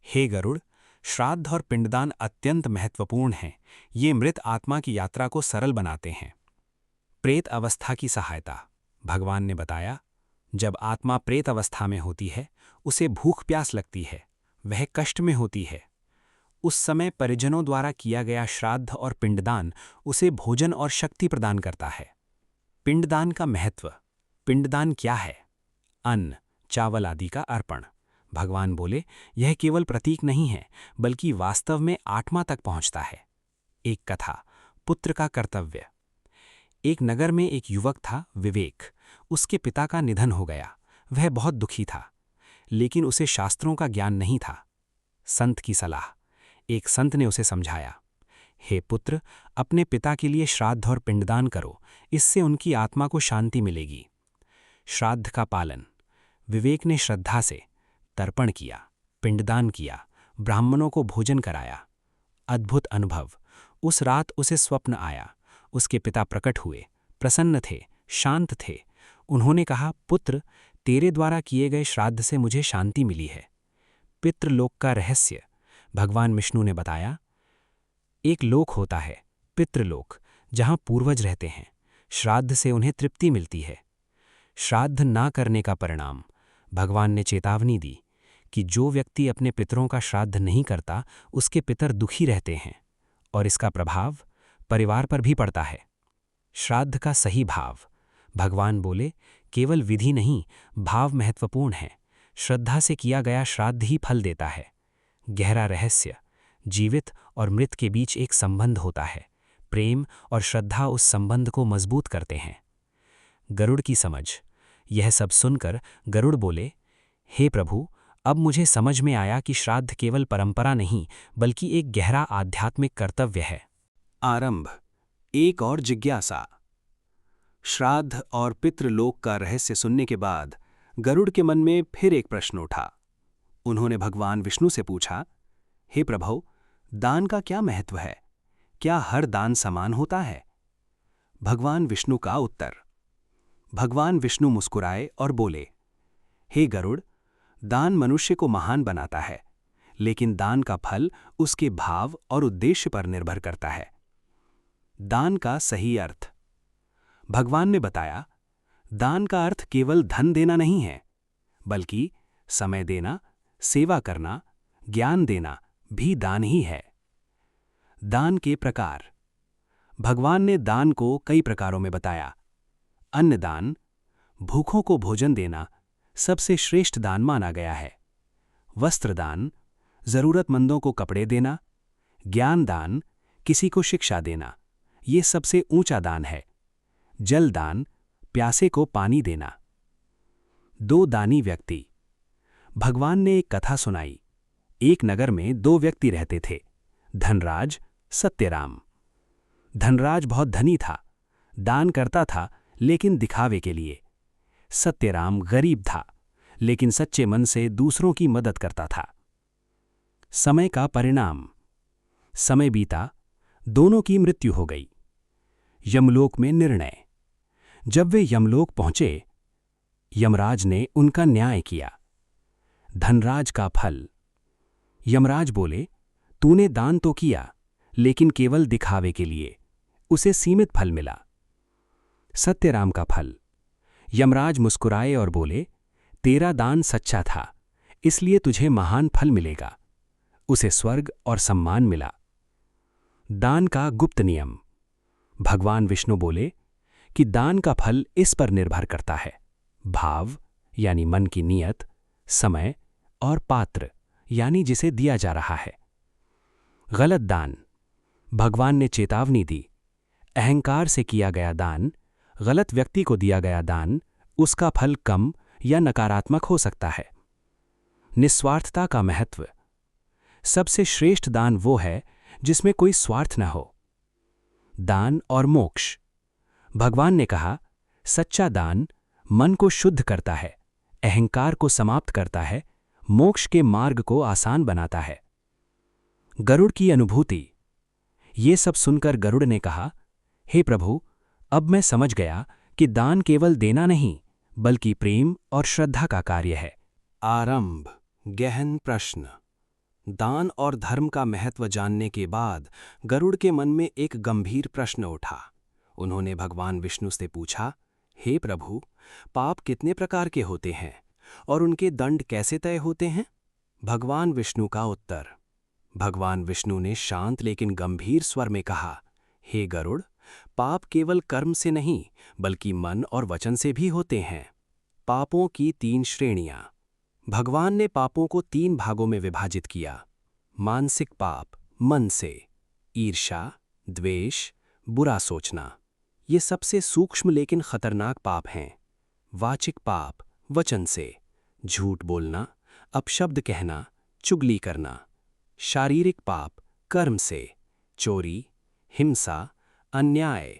हे गरुड़, श्राद्ध और पिंडदान अत्यंत महत्वपूर्ण हैं। ये मृत आत्मा की यात्रा को सरल बनाते हैं। प्रेत अवस्था की सहायता। भगवान ने बताया, जब आत्मा प्रेत अवस्था में होती है, उसे भूख प्यास लगती है, वह कष्ट में होती है। उस समय परिजनों द्वारा किया गया श्राद्ध और पिंडदान उसे भोजन और शक्ति प्रदान करता है। पिंडदान का महत्व। पिंडदान क्या है? अन्न, चावल आदि का अर्पण। भगवान बोले, यह केवल प्रतीक नहीं है, बल्कि वास्तव में आत्मा तक पहुंचता है। एक कथा, पुत्र का कर्तव्य। एक नगर में एक युवक था, विवेक। उसके पिता का निधन हो गया। वह बहुत दुखी था, लेकिन उसे शास्त्रों का ज्ञान नहीं था। संत की सलाह। एक संत ने उसे समझाया, हे पुत्र, अपने पिता के लिए श्राद्ध और पिंडदान करो, इससे उनकी आत्मा को शांति मिलेगी। श्राद्ध का पालन। विवेक ने श्रद्धा से तर्पण किया, पिंडदान किया, ब्राह्मणों को भोजन कराया। अद्भुत अनुभव। उस रात उसे स्वप्न आया। उसके पिता प्रकट हुए, प्रसन्न थे, शांत थे। उन्होंने कहा, पुत्र, तेरे द्वारा किए गए श्राद्ध से मुझे शांति मिली है। पितृलोक का रहस्य। भगवान विष्णु ने बताया, एक लोक होता है, पितृलोक, जहां पूर्वज रहते हैं। श्राद्ध से उन्हें तृप्ति मिलती है। श्राद्ध ना करने का परिणाम। भगवान ने चेतावनी दी कि जो व्यक्ति अपने पितरों का श्राद्ध नहीं करता, उसके पितर दुखी रहते हैं और इसका प्रभाव परिवार पर भी पड़ता है। श्राद्ध का सही भाव। भगवान बोले, केवल विधि नहीं, भाव महत्वपूर्ण है। श्रद्धा से किया गया श्राद्ध ही फल देता है। गहरा रहस्य, जीवित और मृत के बीच एक संबंध होता है। प्रेम और श्रद्धा उस संबंध को मजबूत करते हैं। गरुड़ की समझ। यह सब सुनकर गरुड़ बोले, हे प्रभु, अब मुझे समझ में आया कि श्राद्ध केवल परंपरा नहीं बल्कि एक गहरा आध्यात्मिक कर्तव्य है। आरंभ। एक और जिज्ञासा। श्राद्ध और पितृलोक का रहस्य सुनने के बाद गरुड़ के मन में फिर एक प्रश्न उठा। उन्होंने भगवान विष्णु से पूछा, हे प्रभु, दान का क्या महत्व है? क्या हर दान समान होता है? भगवान विष्णु का उत्तर। भगवान विष्णु मुस्कुराए और बोले, हे गरुड़, दान मनुष्य को महान बनाता है, लेकिन दान का फल उसके भाव और उद्देश्य पर निर्भर करता है। दान का सही अर्थ। भगवान ने बताया, दान का अर्थ केवल धन देना नहीं है, बल्कि समय देना, सेवा करना, ज्ञान देना भी दान ही है। दान के प्रकार। भगवान ने दान को कई प्रकारों में बताया। अन्नदान, भूखों को भोजन देना सबसे श्रेष्ठ दान माना गया है। वस्त्रदान, जरूरतमंदों को कपड़े देना। ज्ञान दान, किसी को शिक्षा देना, ये सबसे ऊंचा दान है। जल दान, प्यासे को पानी देना। दो दानी व्यक्ति। भगवान ने एक कथा सुनाई। एक नगर में दो व्यक्ति रहते थे, धनराज, सत्यराम। धनराज बहुत धनी था, दान करता था लेकिन दिखावे के लिए। सत्यराम गरीब था, लेकिन सच्चे मन से दूसरों की मदद करता था। समय का परिणाम। समय बीता, दोनों की मृत्यु हो गई। यमलोक में निर्णय। जब वे यमलोक पहुंचे, यमराज ने उनका न्याय किया। धनराज का फल। यमराज बोले, तूने दान तो किया, लेकिन केवल दिखावे के लिए, उसे सीमित फल मिला। सत्यराम का फल। यमराज मुस्कुराए और बोले, तेरा दान सच्चा था, इसलिए तुझे महान फल मिलेगा। उसे स्वर्ग और सम्मान मिला। दान का गुप्त नियम। भगवान विष्णु बोले कि दान का फल इस पर निर्भर करता है, भाव यानी मन की नियत, समय और पात्र यानी जिसे दिया जा रहा है। गलत दान। भगवान ने चेतावनी दी, अहंकार से किया गया दान, गलत व्यक्ति को दिया गया दान, उसका फल कम या नकारात्मक हो सकता है। निस्वार्थता का महत्व। सबसे श्रेष्ठ दान वो है जिसमें कोई स्वार्थ न हो। दान और मोक्ष। भगवान ने कहा, सच्चा दान मन को शुद्ध करता है, अहंकार को समाप्त करता है, मोक्ष के मार्ग को आसान बनाता है। गरुड़ की अनुभूति। ये सब सुनकर गरुड़ ने कहा, हे प्रभु, अब मैं समझ गया कि दान केवल देना नहीं बल्कि प्रेम और श्रद्धा का कार्य है। आरंभ। गहन प्रश्न। दान और धर्म का महत्व जानने के बाद गरुड़ के मन में एक गंभीर प्रश्न उठा। उन्होंने भगवान विष्णु से पूछा, हे प्रभु, पाप कितने प्रकार के होते हैं और उनके दंड कैसे तय होते हैं? भगवान विष्णु का उत्तर। भगवान विष्णु ने शांत लेकिन गंभीर स्वर में कहा, हे गरुड़, पाप केवल कर्म से नहीं बल्कि मन और वचन से भी होते हैं। पापों की 3 श्रेणियां। भगवान ने पापों को 3 भागों में विभाजित किया। मानसिक पाप, मन से, ईर्ष्या, द्वेष, बुरा सोचना, ये सबसे सूक्ष्म लेकिन खतरनाक पाप हैं। वाचिक पाप, वचन से, झूठ बोलना, अपशब्द कहना, चुगली करना। शारीरिक पाप, कर्म से, चोरी, हिंसा, अन्याय।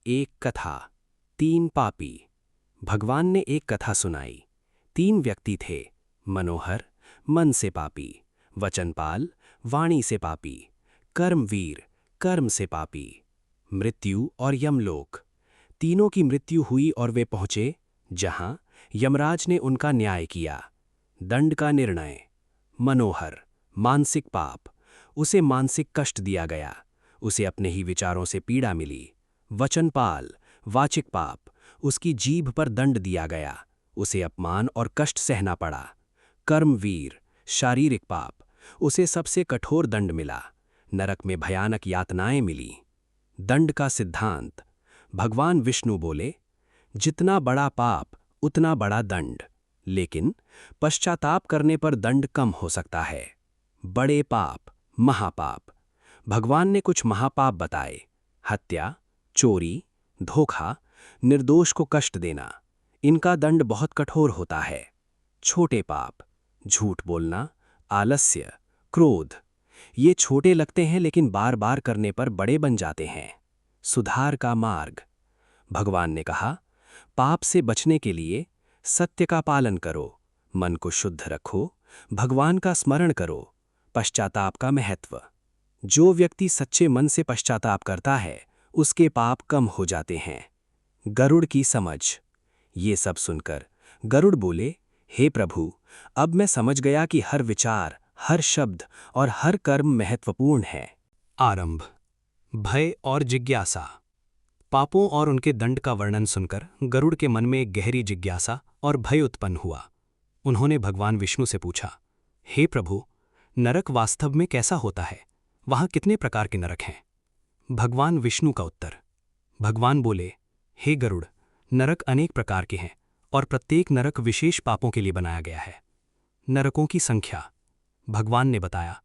एक कथा। 3 पापी। भगवान ने एक कथा सुनाई। 3 व्यक्ति थे, मनोहर, मन से पापी, वचनपाल, वाणी से पापी, कर्मवीर, कर्म से पापी। मृत्यु और यमलोक। तीनों की मृत्यु हुई और वे पहुंचे जहां यमराज ने उनका न्याय किया। दंड का निर्णय। मनोहर, मानसिक पाप, उसे मानसिक कष्ट दिया गया, उसे अपने ही विचारों से पीड़ा मिली। वचनपाल, वाचिक पाप, उसकी जीभ पर दंड दिया गया, उसे अपमान और कष्ट सहना पड़ा। कर्मवीर, शारीरिक पाप, उसे सबसे कठोर दंड मिला, नरक में भयानक यातनाएं मिली। दंड का सिद्धांत। भगवान विष्णु बोले, जितना बड़ा पाप उतना बड़ा दंड, लेकिन पश्चाताप करने पर दंड कम हो सकता है। बड़े पाप, महापाप। भगवान ने कुछ महापाप बताए: हत्या, चोरी, धोखा, निर्दोष को कष्ट देना। इनका दंड बहुत कठोर होता है। छोटे पाप, झूठ बोलना, आलस्य, क्रोध। ये छोटे लगते हैं लेकिन बार बार करने पर बड़े बन जाते हैं। सुधार का मार्ग। भगवान ने कहा, पाप से बचने के लिए सत्य का पालन करो, मन को शुद्ध रखो, भगवान का स्मरण करो। पश्चाताप का महत्व। जो व्यक्ति सच्चे मन से पश्चाताप करता है उसके पाप कम हो जाते हैं। गरुड़ की समझ। ये सब सुनकर गरुड़ बोले, हे प्रभु, अब मैं समझ गया कि हर विचार, हर शब्द और हर कर्म महत्वपूर्ण है। आरंभ। भय और जिज्ञासा। पापों और उनके दंड का वर्णन सुनकर गरुड़ के मन में एक गहरी जिज्ञासा और भय उत्पन्न हुआ। उन्होंने भगवान विष्णु से पूछा, हे प्रभु, नरक वास्तव में कैसा होता है? वहां कितने प्रकार के नरक हैं? भगवान विष्णु का उत्तर। भगवान बोले, हे गरुड़, नरक अनेक प्रकार के हैं और प्रत्येक नरक विशेष पापों के लिए बनाया गया है। नरकों की संख्या। भगवान ने बताया,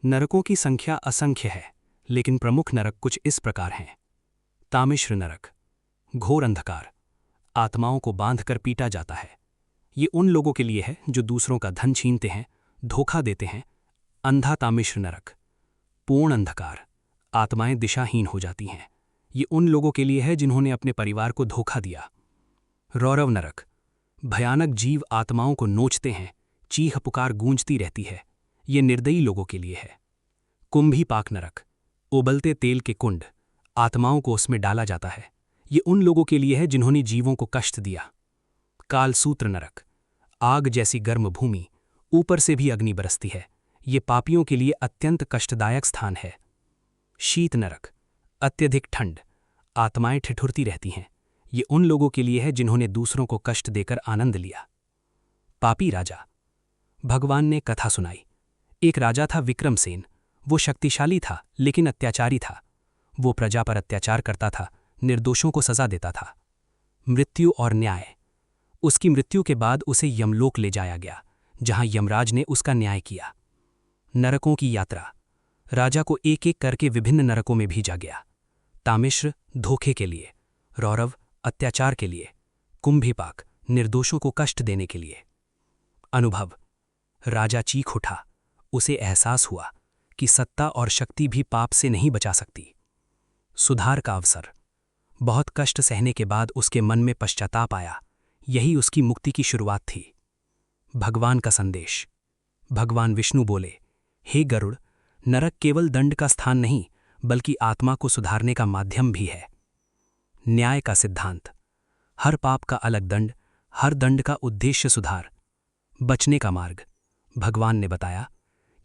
नरकों की संख्या असंख्य है, लेकिन प्रमुख नरक कुछ इस प्रकार हैं। तामिश्र नरक, घोर अंधकार, आत्माओं को बांधकर पीटा जाता है। ये उन लोगों के लिए है जो दूसरों का धन छीनते हैं, धोखा देते हैं। अंधा तामिश्र नरक, पूर्ण अंधकार, आत्माएं दिशाहीन हो जाती हैं। ये उन लोगों के लिए है जिन्होंने अपने परिवार को धोखा दिया। रौरव नरक, भयानक जीव आत्माओं को नोचते हैं, चीख पुकार गूंजती रहती है। ये निर्दयी लोगों के लिए है। कुंभीपाक नरक, उबलते तेल के कुंड, आत्माओं को उसमें डाला जाता है। ये उन लोगों के लिए है जिन्होंने जीवों को कष्ट दिया। कालसूत्र नरक, आग जैसी गर्म भूमि, ऊपर से भी अग्नि बरसती है। ये पापियों के लिए अत्यंत कष्टदायक स्थान है। शीत नरक, अत्यधिक ठंड, आत्माएं ठिठुरती रहती हैं। ये उन लोगों के लिए है जिन्होंने दूसरों को कष्ट देकर आनंद लिया। पापी राजा। भगवान ने कथा सुनाई। एक राजा था विक्रमसेन। वो शक्तिशाली था लेकिन अत्याचारी था। वो प्रजा पर अत्याचार करता था, निर्दोषों को सजा देता था। मृत्यु और न्याय। उसकी मृत्यु के बाद उसे यमलोक ले जाया गया, जहां यमराज ने उसका न्याय किया। नरकों की यात्रा। राजा को एक एक करके विभिन्न नरकों में भेजा गया। तामिश्र, धोखे के लिए। रौरव, अत्याचार के लिए। कुंभीपाक, निर्दोषों को कष्ट देने के लिए। अनुभव। राजा चीख उठा। उसे एहसास हुआ कि सत्ता और शक्ति भी पाप से नहीं बचा सकती। सुधार का अवसर। बहुत कष्ट सहने के बाद उसके मन में पश्चाताप आया। यही उसकी मुक्ति की शुरुआत थी। भगवान का संदेश। भगवान विष्णु बोले, हे गरुड़, नरक केवल दंड का स्थान नहीं बल्कि आत्मा को सुधारने का माध्यम भी है। न्याय का सिद्धांत। हर पाप का अलग दंड, हर दंड का उद्देश्य सुधार। बचने का मार्ग। भगवान ने बताया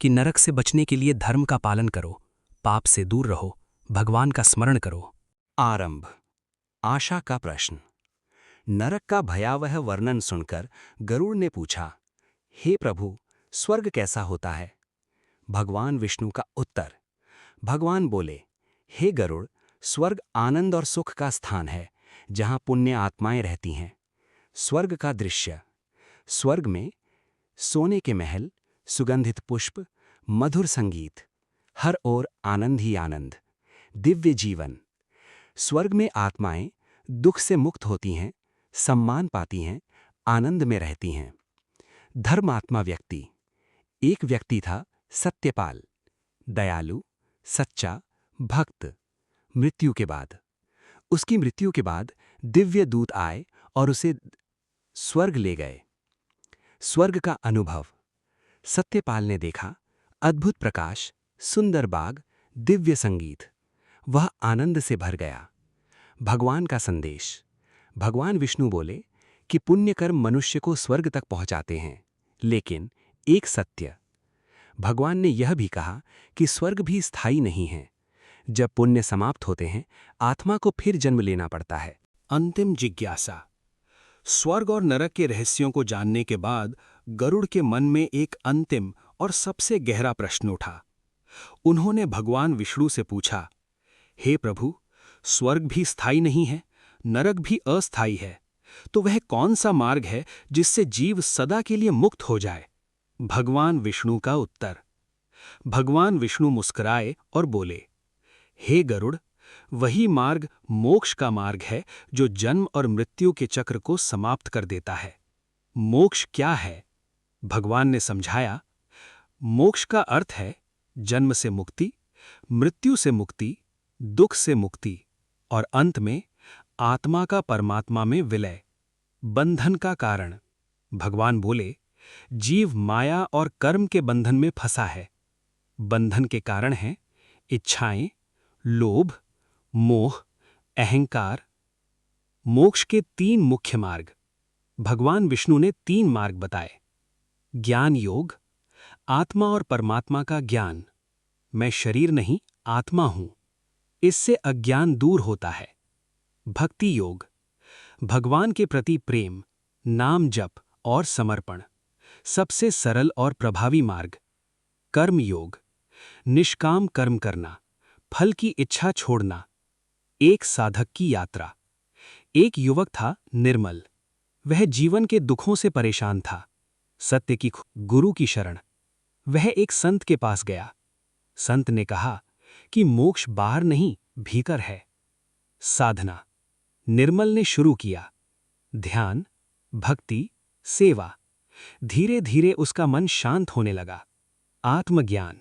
कि नरक से बचने के लिए धर्म का पालन करो, पाप से दूर रहो, भगवान का स्मरण करो। आरंभ। आशा का प्रश्न। नरक का भयावह वर्णन सुनकर गरुड़ ने पूछा, हे प्रभु, स्वर्ग कैसा होता है? भगवान विष्णु का उत्तर। भगवान बोले, हे गरुड़, स्वर्ग आनंद और सुख का स्थान है, जहां पुण्य आत्माएं रहती हैं। स्वर्ग का दृश्य। स्वर्ग में सोने के महल, सुगंधित पुष्प, मधुर संगीत, हर ओर आनंद ही आनंद। दिव्य जीवन। स्वर्ग में आत्माएं दुख से मुक्त होती हैं, सम्मान पाती हैं, आनंद में रहती हैं। धर्मात्मा व्यक्ति। एक व्यक्ति था सत्यपाल, दयालु, सच्चा, भक्त। मृत्यु के बाद। उसकी मृत्यु के बाद दिव्य दूत आए और उसे स्वर्ग ले गए। स्वर्ग का अनुभव। सत्यपाल ने देखा अद्भुत प्रकाश, सुंदर बाग, दिव्य संगीत। वह आनंद से भर गया। भगवान का संदेश। भगवान विष्णु बोले कि पुण्य कर्म मनुष्य को स्वर्ग तक पहुंचाते हैं, लेकिन एक सत्य। भगवान ने यह भी कहा कि स्वर्ग भी स्थायी नहीं है। जब पुण्य समाप्त होते हैं, आत्मा को फिर जन्म लेना पड़ता है। अंतिम जिज्ञासा। स्वर्ग और नरक के रहस्यों को जानने के बाद गरुड़ के मन में एक अंतिम और सबसे गहरा प्रश्न उठा। उन्होंने भगवान विष्णु से पूछा, हे प्रभु, स्वर्ग भी स्थायी नहीं है, नरक भी अस्थायी है, तो वह कौन सा मार्ग है जिससे जीव सदा के लिए मुक्त हो जाए? भगवान विष्णु का उत्तर। भगवान विष्णु मुस्कुराए और बोले, हे गरुड़, वही मार्ग मोक्ष का मार्ग है जो जन्म और मृत्यु के चक्र को समाप्त कर देता है। मोक्ष क्या है? भगवान ने समझाया, मोक्ष का अर्थ है जन्म से मुक्ति, मृत्यु से मुक्ति, दुख से मुक्ति और अंत में आत्मा का परमात्मा में विलय। बंधन का कारण। भगवान बोले, जीव माया और कर्म के बंधन में फंसा है। बंधन के कारण हैं इच्छाएं, लोभ, मोह, अहंकार। मोक्ष के 3 मुख्य मार्ग। भगवान विष्णु ने 3 मार्ग बताए। ज्ञान योग, आत्मा और परमात्मा का ज्ञान। मैं शरीर नहीं, आत्मा हूं। इससे अज्ञान दूर होता है। भक्ति योग, भगवान के प्रति प्रेम, नाम जप और समर्पण। सबसे सरल और प्रभावी मार्ग। कर्म योग, निष्काम कर्म करना, फल की इच्छा छोड़ना। एक साधक की यात्रा। एक युवक था निर्मल। वह जीवन के दुखों से परेशान था। सत्य की गुरु की शरण। वह एक संत के पास गया। संत ने कहा कि मोक्ष बाहर नहीं, भीतर है। साधना। निर्मल ने शुरू किया। ध्यान, भक्ति, सेवा। धीरे धीरे उसका मन शांत होने लगा। आत्मज्ञान।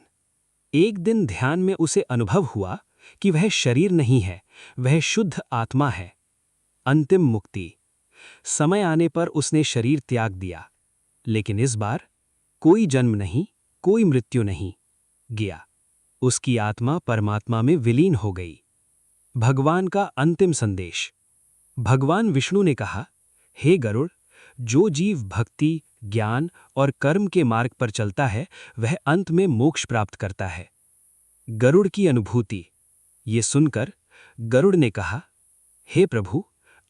एक दिन ध्यान में उसे अनुभव हुआ कि वह शरीर नहीं है, वह शुद्ध आत्मा है। अंतिम मुक्ति। समय आने पर उसने शरीर त्याग दिया, लेकिन इस बार कोई जन्म नहीं, कोई मृत्यु नहीं। गया। उसकी आत्मा परमात्मा में विलीन हो गई। भगवान का अंतिम संदेश। भगवान विष्णु ने कहा, हे गरुड़, जो जीव भक्ति, ज्ञान और कर्म के मार्ग पर चलता है वह अंत में मोक्ष प्राप्त करता है। गरुड़ की अनुभूति। ये सुनकर गरुड़ ने कहा, हे प्रभु,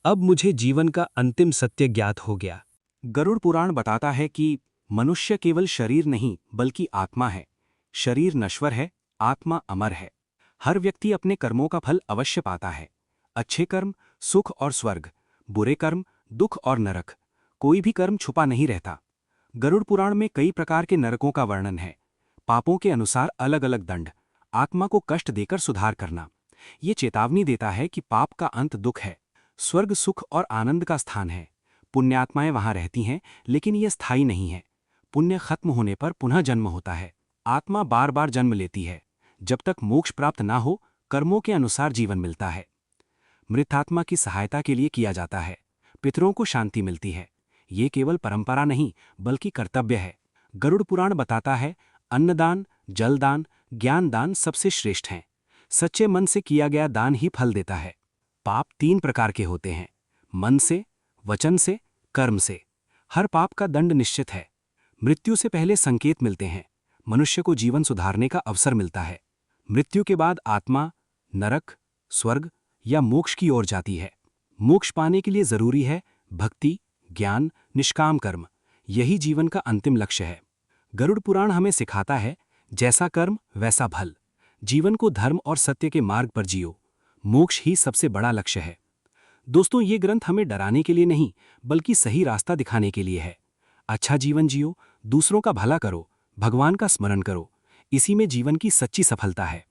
अब मुझे जीवन का अंतिम सत्य ज्ञात हो गया। गरुड़ पुराण बताता है कि मनुष्य केवल शरीर नहीं बल्कि आत्मा है। शरीर नश्वर है, आत्मा अमर है। हर व्यक्ति अपने कर्मों का फल अवश्य पाता है। अच्छे कर्म सुख और स्वर्ग, बुरे कर्म दुख और नरक। कोई भी कर्म छुपा नहीं रहता। गरुड़ पुराण में कई प्रकार के नरकों का वर्णन है। पापों के अनुसार अलग अलग दंड, आत्मा को कष्ट देकर सुधार करना। ये चेतावनी देता है कि पाप का अंत दुख है। स्वर्ग सुख और आनंद का स्थान है। पुण्यात्माएं वहां रहती हैं, लेकिन यह स्थायी नहीं है। पुण्य खत्म होने पर पुनः जन्म होता है। आत्मा बार बार जन्म लेती है। जब तक मोक्ष प्राप्त ना हो, कर्मों के अनुसार जीवन मिलता है। मृतात्मा की सहायता के लिए किया जाता है। पितरों को शांति मिलती है। ये केवल परंपरा नहीं बल्कि कर्तव्य है। गरुड़ पुराण बताता है, अन्नदान, जलदान, ज्ञानदान सबसे श्रेष्ठ हैं। सच्चे मन से किया गया दान ही फल देता है। पाप 3 प्रकार के होते हैं, मन से, वचन से, कर्म से। हर पाप का दंड निश्चित है। मृत्यु से पहले संकेत मिलते हैं। मनुष्य को जीवन सुधारने का अवसर मिलता है। मृत्यु के बाद आत्मा नरक, स्वर्ग या मोक्ष की ओर जाती है। मोक्ष पाने के लिए जरूरी है भक्ति, ज्ञान, निष्काम कर्म। यही जीवन का अंतिम लक्ष्य है। गरुड़ पुराण हमें सिखाता है, जैसा कर्म वैसा फल। जीवन को धर्म और सत्य के मार्ग पर जियो। मोक्ष ही सबसे बड़ा लक्ष्य है। दोस्तों, ये ग्रंथ हमें डराने के लिए नहीं बल्कि सही रास्ता दिखाने के लिए है। अच्छा जीवन जियो, दूसरों का भला करो, भगवान का स्मरण करो। इसी में जीवन की सच्ची सफलता है।